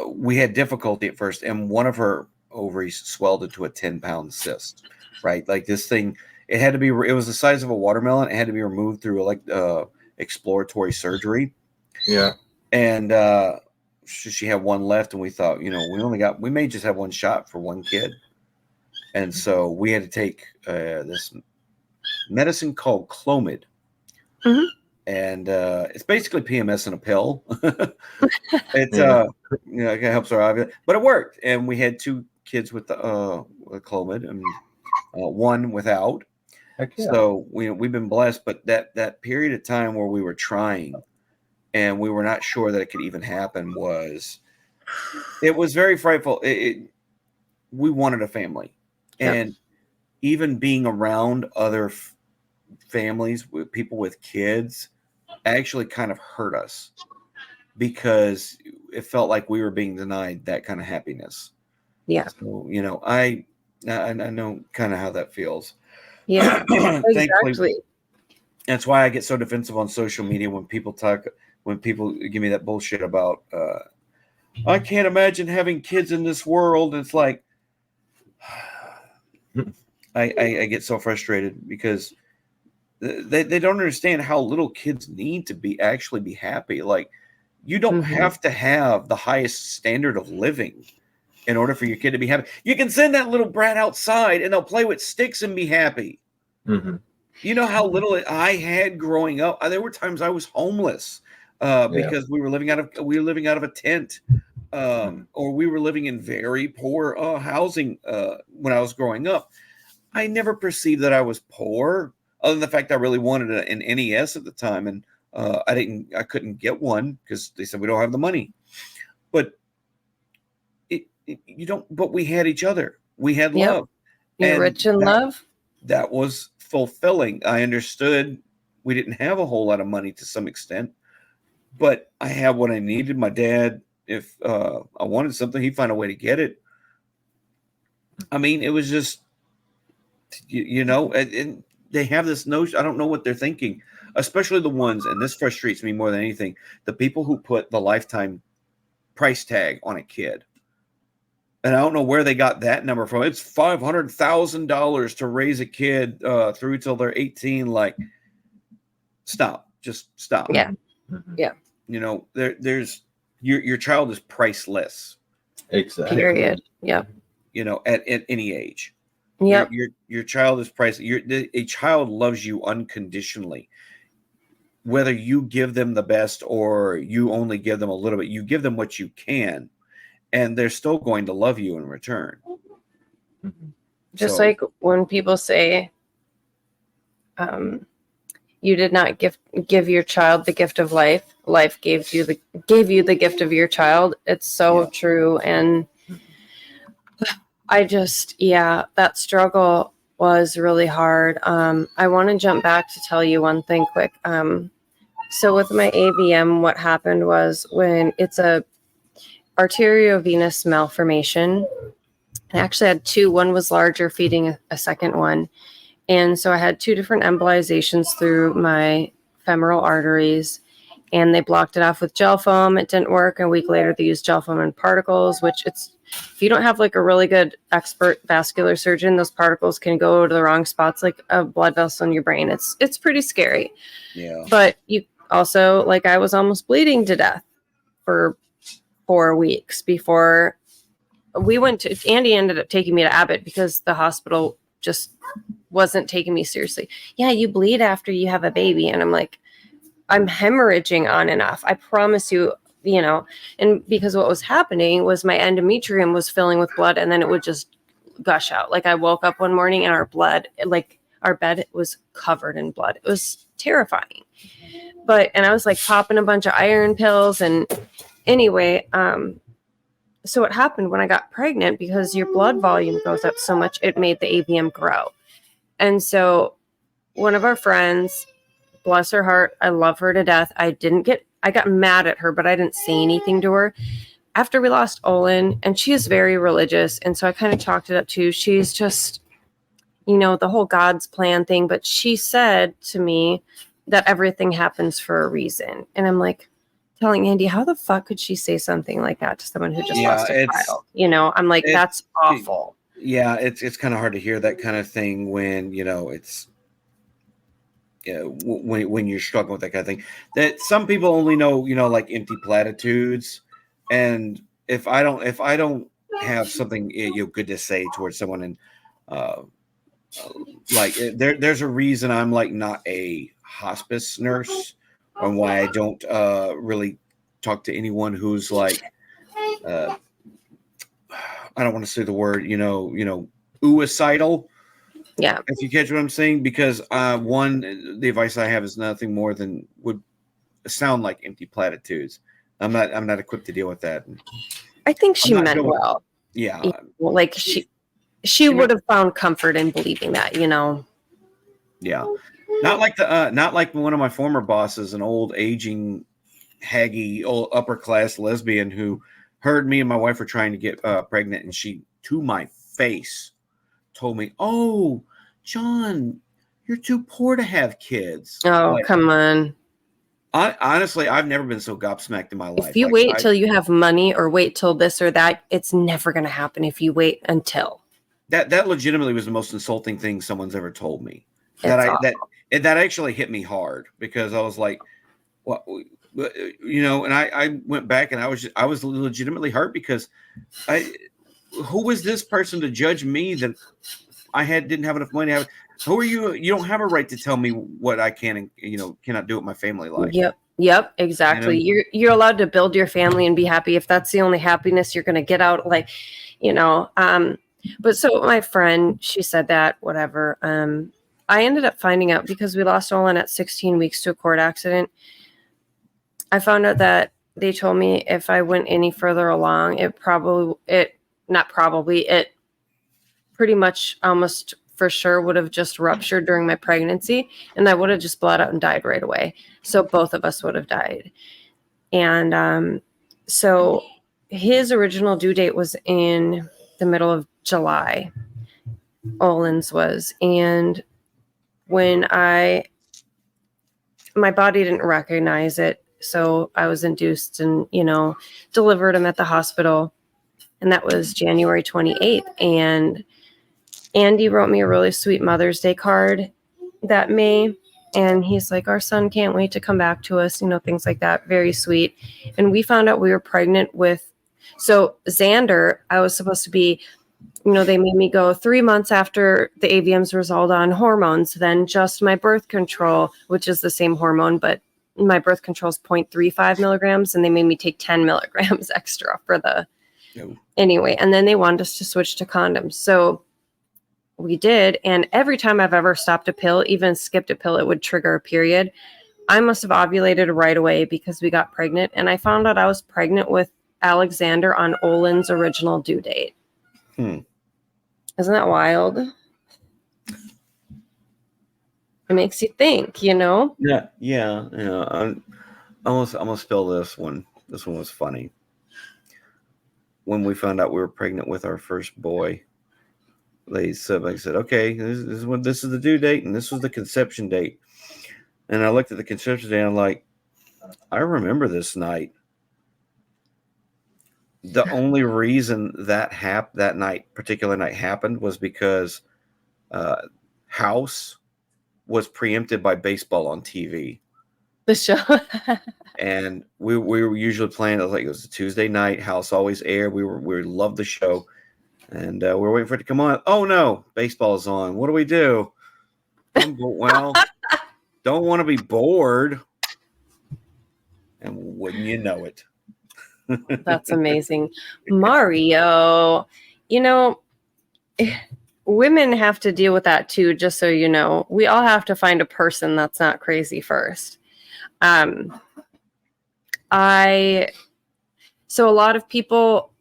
We had difficulty at first, and one of her ovaries swelled into a 10-pound cyst. Right, like this thing, it was the size of a watermelon. It had to be removed through exploratory surgery. Yeah, and she had one left, and we thought, we may just have one shot for one kid, and so we had to take this medicine called Clomid. Mm-hmm. And it's basically PMS in a pill. It helps our ovulation, but it worked. And we had 2 kids with the Clomid, and one without. Heck yeah. So we've been blessed. But that period of time where we were trying, and we were not sure that it could even happen, it was very frightful. We wanted a family, and even being around other families with people with kids actually kind of hurt us, because it felt like we were being denied that kind of happiness. Yeah. So, I know kind of how that feels. Yeah. Exactly. That's why I get so defensive on social media when people give me that bullshit about I can't imagine having kids in this world. It's like I get so frustrated, because they don't understand how little kids need to be happy. Like, you don't have to have the highest standard of living in order for your kid to be happy. You can send that little brat outside and they'll play with sticks and be happy. Mm-hmm. You know how little I had growing up. There were times I was homeless because we were living out of a tent, or we were living in very poor housing when I was growing up. I never perceived that I was poor, other than the fact I really wanted an NES at the time, and I couldn't get one because they said we don't have the money. But but we had each other. We had love. You're rich in love. That was fulfilling. I understood we didn't have a whole lot of money to some extent, but I had what I needed. My dad, if I wanted something, he'd find a way to get it. I mean, it was just, and they have this notion. I don't know what they're thinking especially the ones, and this frustrates me more than anything, the people who put the lifetime price tag on a kid. And I don't know where they got that number from. It's $500,000 to raise a kid through till they're 18. Like, stop. Just stop. Yeah. You know, there's your child is priceless. Exactly. Period. Yep. You know, at any age. Yep. Your child is priceless. A child loves you unconditionally. Whether you give them the best or you only give them a little bit, you give them what you can, and they're still going to love you in return. Just So- like when people say, you did not give your child the gift of life. Life gave you the gift of your child. It's so Yeah. true. And that struggle was really hard. I want to jump back to tell you one thing quick. So with my AVM, what happened was when it's a arteriovenous malformation, I actually had two. One was larger, feeding a second one. And so I had two different embolizations through my femoral arteries, and they blocked it off with gel foam. It didn't work. A week later, they used gel foam and particles, which if you don't have like a really good expert vascular surgeon, those particles can go to the wrong spots, like a blood vessel in your brain. It's pretty scary. Yeah. But you also, like, I was almost bleeding to death for 4 weeks before Andy ended up taking me to Abbott because the hospital just wasn't taking me seriously. Yeah, you bleed after you have a baby. And I'm like, I'm hemorrhaging on and off. I promise you, you know, and because what was happening was my endometrium was filling with blood and then it would just gush out. Like I woke up one morning and our bed was covered in blood. It was terrifying. And I was like popping a bunch of iron pills. And anyway, so what happened when I got pregnant, because your blood volume goes up so much, it made the AVM grow. And so one of our friends, bless her heart, I love her to death. I got mad at her, but I didn't say anything to her. After we lost Olin, and she is very religious, and so I kind of chalked it up to, she's just, you know, the whole God's plan thing, but she said to me that everything happens for a reason. And I'm like, telling Andy, how the fuck could she say something like that to someone who just lost a child? You know, I'm like, that's awful. Yeah, it's kind of hard to hear that kind of thing when, you know, it's when you're struggling with that kind of thing. That some people only know, you know, like empty platitudes. And if I don't have something, you know, good to say towards someone, and like there's a reason I'm like not a hospice nurse, on why I don't really talk to anyone who's like, I don't want to say the word, you know, suicidal. Yeah. If you catch what I'm saying, because the advice I have is nothing more than would sound like empty platitudes. I'm not equipped to deal with that. I think she meant well. Yeah. Like she would have found comfort in believing that, you know. Yeah. Not like one of my former bosses, an old aging, haggy, old upper class lesbian who heard me and my wife were trying to get pregnant, and she, to my face, told me, "Oh, John, you're too poor to have kids." Oh, like, come on. Honestly, I've never been so gobsmacked in my life. If you wait till you have money or wait till this or that, it's never going to happen if you wait until. That legitimately was the most insulting thing someone's ever told me. That actually hit me hard, because I was like, "What?" You know, and I went back and I was legitimately hurt, because who was this person to judge me that I didn't have enough money to have? Who are you? You don't have a right to tell me what I can and, you know, cannot do with my family life. Yep, exactly. You know? You're allowed to build your family and be happy if that's the only happiness you're going to get out. Like, you know, but so my friend, she said that, whatever. I ended up finding out, because we lost Olin at 16 weeks to a cord accident. I found out that they told me if I went any further along, it pretty much almost for sure would have just ruptured during my pregnancy, and I would have just bled out and died right away. So both of us would have died. And so his original due date was in the middle of July. Olin's was. And when I my body didn't recognize it. So I was induced and, delivered him at the hospital. And that was January 28th. And Andy wrote me a really sweet Mother's Day card that May. And he's like, our son can't wait to come back to us, things like that. Very sweet. And we found out we were pregnant with, so Xander, I was supposed to be, they made me go 3 months after the AVMs was all on hormones, then just my birth control, which is the same hormone, but my birth control is 0.35 milligrams. And they made me take 10 milligrams extra for the, anyway. And then they wanted us to switch to condoms. So we did. And every time I've ever stopped a pill, even skipped a pill, it would trigger a period. I must have ovulated right away because we got pregnant. And I found out I was pregnant with Alexander on Olin's original due date. Isn't that wild? It makes you think, Yeah. I'm gonna spill this one. This one was funny. When we found out we were pregnant with our first boy, they said, okay, this is the due date, and this was the conception date. And I looked at the conception date, and I'm like, I remember this night. The only reason that particular night happened was because House was preempted by baseball on TV. The show. And we were usually playing, it was a Tuesday night. House always aired. We loved the show. And we're waiting for it to come on. Oh, no, baseball's on. What do we do? Well, don't want to be bored. And wouldn't you know it? That's amazing. Mario, women have to deal with that too, just so you know. We all have to find a person that's not crazy first. So a lot of people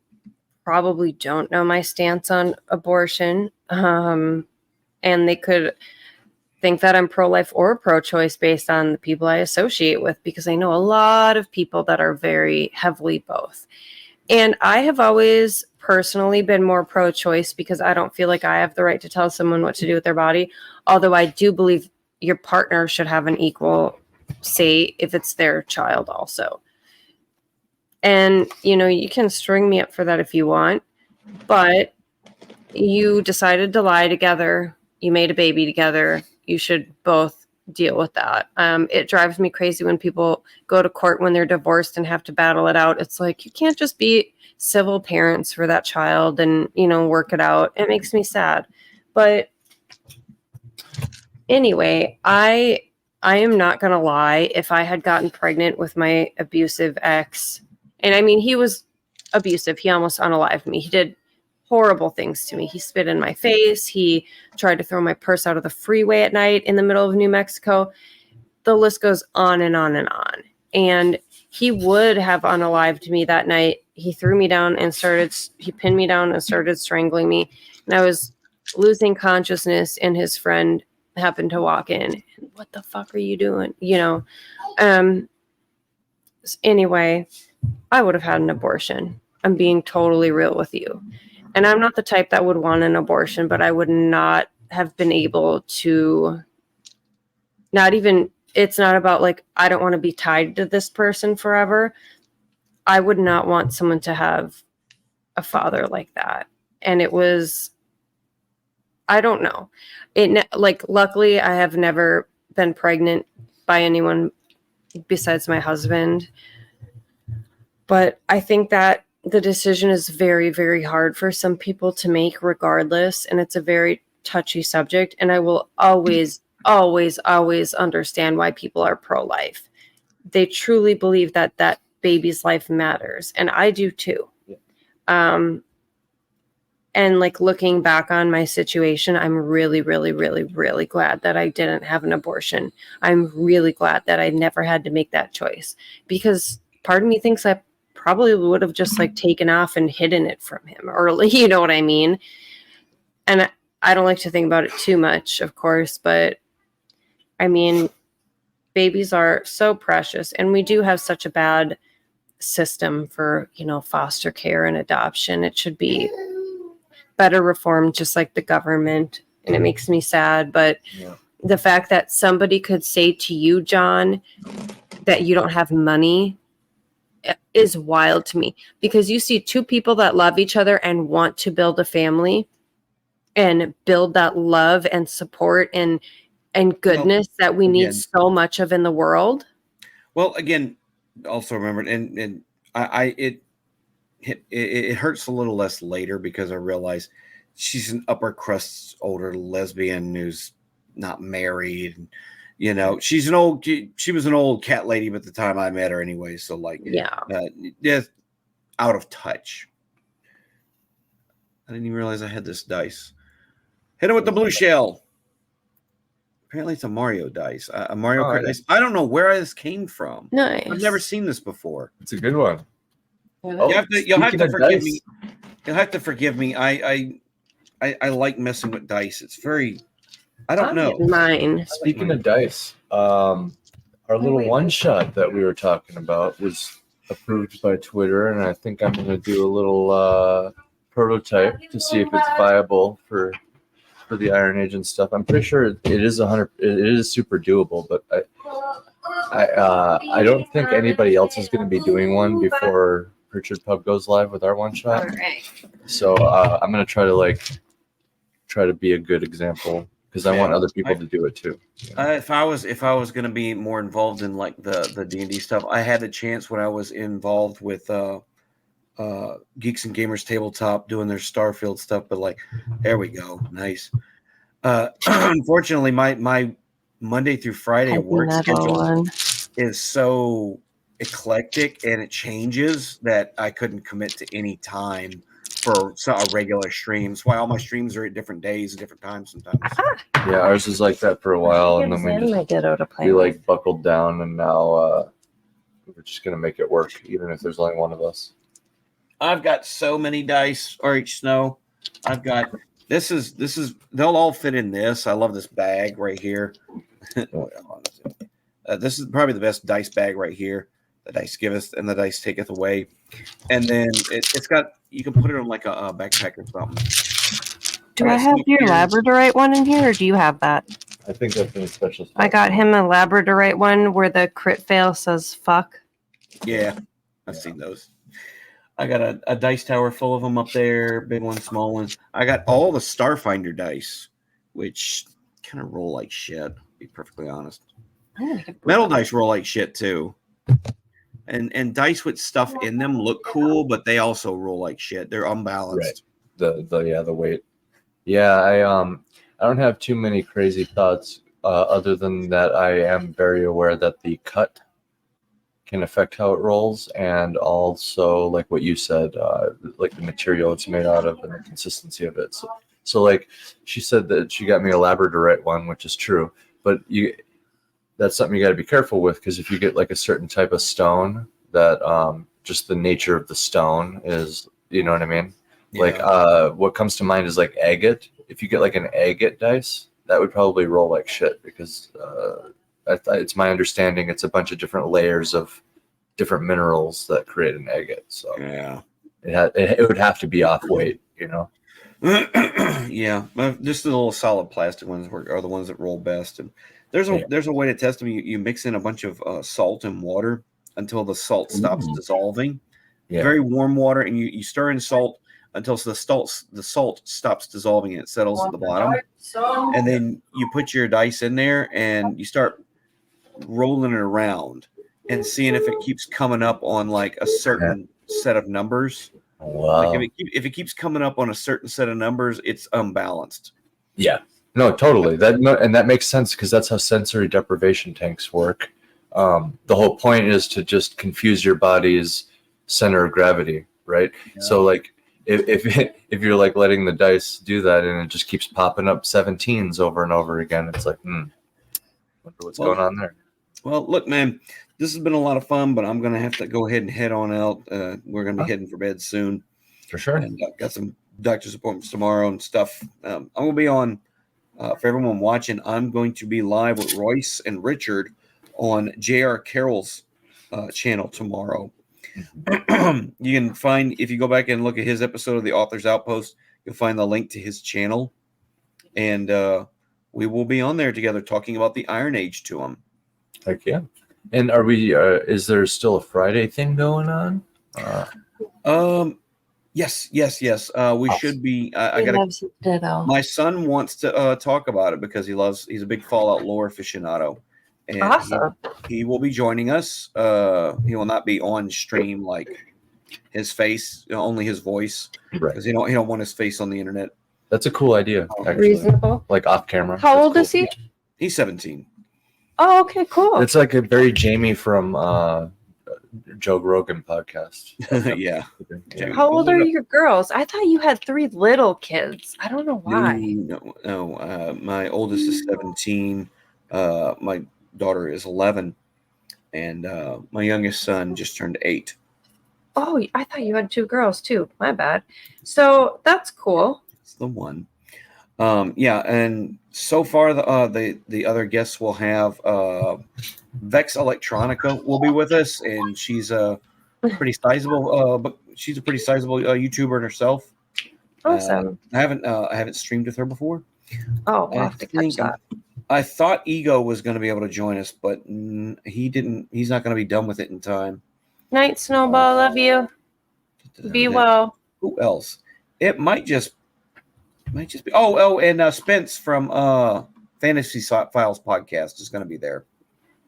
probably don't know my stance on abortion. And they could think that I'm pro-life or pro-choice based on the people I associate with, because I know a lot of people that are very heavily both. And I have always personally been more pro-choice because I don't feel like I have the right to tell someone what to do with their body. Although I do believe your partner should have an equal say if it's their child also. And, you can string me up for that if you want, but you decided to lie together. You made a baby together. You should both deal with that. It drives me crazy when people go to court when they're divorced and have to battle it out. It's like, you can't just be civil parents for that child and, work it out. It makes me sad. But anyway, I am not going to lie. If I had gotten pregnant with my abusive ex, and I mean, he was abusive. He almost unalived me. He did horrible things to me. He spit in my face. He tried to throw my purse out of the freeway at night in the middle of New Mexico. The list goes on and on and on. And he would have unalived me that night. He threw me down and he pinned me down and started strangling me. And I was losing consciousness, and his friend happened to walk in. What the fuck are you doing? Anyway, I would have had an abortion. I'm being totally real with you. And I'm not the type that would want an abortion, but I would not have been able to, it's not about like, I don't want to be tied to this person forever. I would not want someone to have a father like that. And it was, I don't know. Luckily I have never been pregnant by anyone besides my husband. But I think that the decision is very, very hard for some people to make regardless. And it's a very touchy subject. And I will always, always, always understand why people are pro-life. They truly believe that that baby's life matters. And I do too. Yeah. And looking back on my situation, I'm really, really, really, really glad that I didn't have an abortion. I'm really glad that I never had to make that choice, because part of me thinks I probably would have just taken off and hidden it from him early. You know what I mean? And I don't like to think about it too much, of course, but I mean, babies are so precious, and we do have such a bad system for, foster care and adoption. It should be better reformed, just like the government. And it makes me sad, but the fact that somebody could say to you, John, that you don't have money is wild to me, because you see two people that love each other and want to build a family and build that love and support and goodness that we need so much of in the world. Well, again, also remember, and it hurts a little less later because I realize she's an upper crust older lesbian who's not married. You know, she was an old cat lady at the time I met her anyway. So like, just out of touch. I didn't even realize I had this dice. Hit it with the blue shell. Apparently it's a Mario dice. A Mario Kart dice. I don't know where this came from. Nice. I've never seen this before. It's a good one. You'll have to forgive me. You'll have to forgive me. I like messing with dice. It's very, I don't know. Mine. Speaking of dice, our little one shot that we were talking about was approved by Twitter, and I think I'm going to do a little prototype to see if it's viable for the Iron Age and stuff. I'm pretty sure it is super doable, but I don't think anybody else is going to be doing one before Pritchard Pub goes live with our one shot. Right. So I'm going to try to be a good example, because I want other people to do it too. If I was going to be more involved in like the D&D stuff, I had a chance when I was involved with Geeks and Gamers Tabletop doing their Starfield stuff, but like, there we go. Nice. Unfortunately, my Monday through Friday work schedule is so eclectic and it changes that I couldn't commit to any time for a regular stream. That's why all my streams are at different days and different times sometimes. Yeah, ours is like that for a while, and then we like buckled down, and now we're just gonna make it work, even if there's only one of us. I've got so many dice, RH Snow. I've got this is they'll all fit in this. I love this bag right here. This is probably the best dice bag right here. The dice giveth and the dice taketh away. And then it's got, you can put it on like a backpack or something. Do I have your Labradorite one in here, or do you have that? I think that's a special. I got him a Labradorite one where the crit fail says fuck. Yeah, I've seen those. I got a dice tower full of them up there, big ones, small ones. I got all the Starfinder dice, which kind of roll like shit, to be perfectly honest. Metal dice roll like shit too. And dice with stuff in them look cool, but they also roll like shit. They're unbalanced. Right. The weight. Yeah, I don't have too many crazy thoughts other than that I am very aware that the cut can affect how it rolls, and also like what you said, like the material it's made out of and the consistency of it. So like she said that she got me a Labradorite one, which is true, but that's something you got to be careful with, because if you get like a certain type of stone that just the nature of the stone is, you know what I mean? Yeah. Like what comes to mind is like agate. If you get like an agate dice, that would probably roll like shit, because it's my understanding it's a bunch of different layers of different minerals that create an agate. So yeah, it would have to be off weight, you know? Yeah, just the little solid plastic ones are the ones that roll best. And there's a way to test them. You mix in a bunch of salt and water until the salt stops dissolving. Yeah. Very warm water, and you stir in salt until the salt stops dissolving and it settles at the bottom. And then you put your dice in there and you start rolling it around and seeing if it keeps coming up on like a certain set of numbers. Wow. Like if it keeps coming up on a certain set of numbers, it's unbalanced. Yeah. No, totally. That makes sense, because that's how sensory deprivation tanks work. The whole point is to just confuse your body's center of gravity, right? Yeah. So like if you're like letting the dice do that and it just keeps popping up 17s over and over again, it's like, wonder what's going on there. Well, look, man, this has been a lot of fun, but I'm going to have to go ahead and head on out. We're going to be heading for bed soon. For sure. And got some doctor's appointments tomorrow and stuff. I'm going to be on, for everyone watching, I'm going to be live with Royce and Richard on J.R. Carroll's channel tomorrow. You can find, if you go back and look at his episode of the Author's Outpost, you'll find the link to his channel. And we will be on there together talking about the Iron Age to them. Heck yeah. And are we? Is there still a Friday thing going on? Yes. We should be. I He got. loves it, ditto. My son wants to talk about it because he's a big Fallout lore aficionado, and Awesome. he will be joining us. He will not be on stream like his face, only his voice, Right. because he don't want his face on the internet. That's a cool idea. Actually. Reasonable. Like off camera. How That's old cool. is he? He's 17. Oh, okay, cool. It's like a very Jamie from Joe Rogan podcast. Yeah. How old are your girls? I thought you had 3 little kids. I don't know why. No. My oldest is 17. My daughter is 11, and my youngest son just turned 8. Oh, I thought you had 2 girls too. My bad. So that's cool. It's the one. Yeah, and so far the other guests will have Vex Electronica will be with us, and she's a pretty sizable YouTuber herself. Awesome. I haven't streamed with her before. Oh, we'll have to catch that. I thought Ego was going to be able to join us, but he didn't. He's not going to be done with it in time. Night, Snowball. Love you. Be well. Who else? It might just be. And Spence from Fantasy Files podcast is going to be there.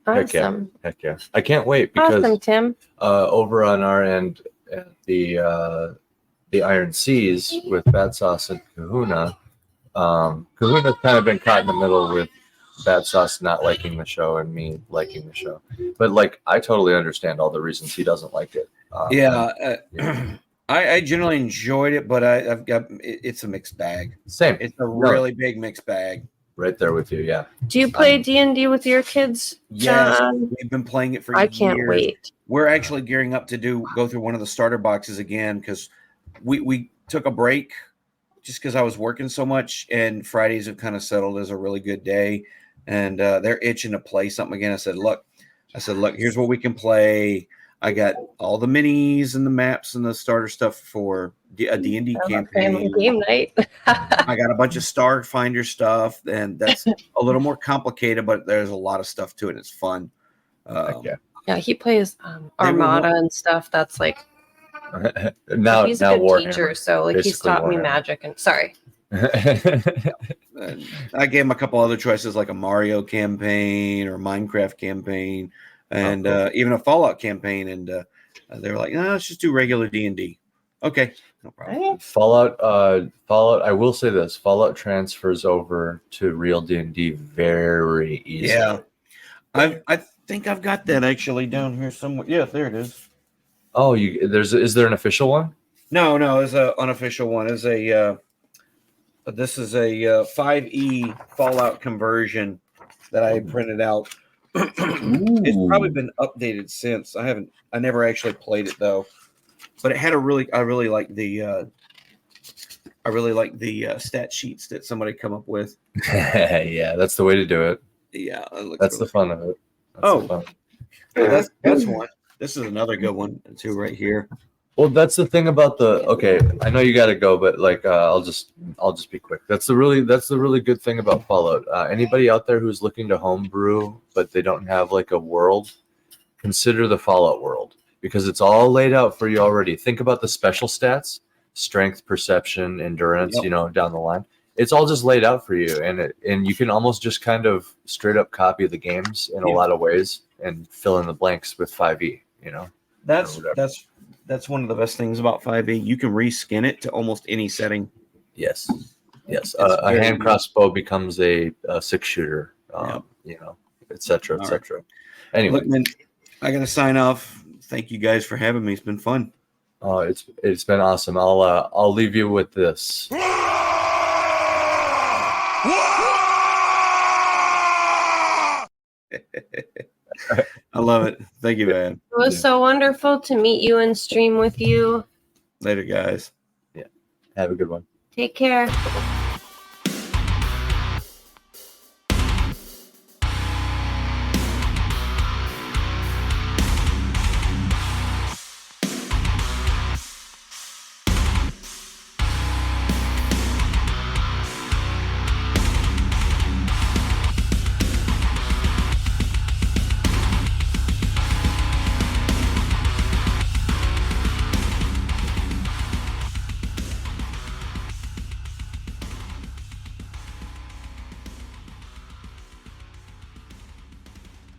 Awesome. Heck yeah. I can't wait because Awesome, Tim. over on our end at the Iron Seas with Bad Sauce and Kahuna, Kahuna's kind of been caught in the middle with Bad Sauce not liking the show and me liking the show. But like, I totally understand all the reasons he doesn't like it. I generally enjoyed it, but it's a mixed bag. Same. It's a really big mixed bag. Right there with you, yeah. Do you play D&D with your kids, Yes, John? we've been playing it for I years. can't wait. We're actually gearing up to go through one of the starter boxes again because we took a break just because I was working so much, and Fridays have kind of settled as a really good day, and they're itching to play something again. I said, look, here's what we can play. I got all the minis and the maps and the starter stuff for a D&D campaign. Game night. I got a bunch of Starfinder stuff, and that's a little more complicated, but there's a lot of stuff to it. It's fun. Yeah, he plays Armada and stuff. That's like he's a good Warhammer. teacher, so like he's Basically taught me Warhammer. magic and sorry. And I gave him a couple other choices like a Mario campaign or Minecraft campaign, and cool. even a Fallout campaign. And they were like, "No, let's just do regular D&D." Okay, no problem. Right? Fallout. I will say this: Fallout transfers over to real D&D very easily. Yeah, I think I've got that actually down here somewhere. Yeah, there it is. Oh, is there an official one? No, it's an unofficial one. This is a 5e Fallout conversion that I printed out. It's probably been updated since. I never actually played it though. But it had I really like the stat sheets that somebody come up with. Yeah, that's the way to do it. Yeah, That's the fun of it. That's one. This is another good one too, right here. Well, that's the thing about okay, I know you got to go, but like I'll just be quick. That's the really good thing about Fallout. Anybody out there who's looking to homebrew but they don't have like a world, consider the Fallout world because it's all laid out for you already. Think about the special stats, strength, perception, endurance, Yep. down the line. It's all just laid out for you, and you can almost just kind of straight up copy the games in a lot of ways and fill in the blanks with 5e, That's one of the best things about 5e. You can reskin it to almost any setting. Yes. A hand crossbow becomes a 6-shooter, et cetera, et cetera. Anyway, Look, man, I got to sign off. Thank you guys for having me. It's been fun. it's been awesome. I'll leave you with this. I love it. Thank you, man. It was so wonderful to meet you and stream with you. Later, guys. Have a good one. Take care.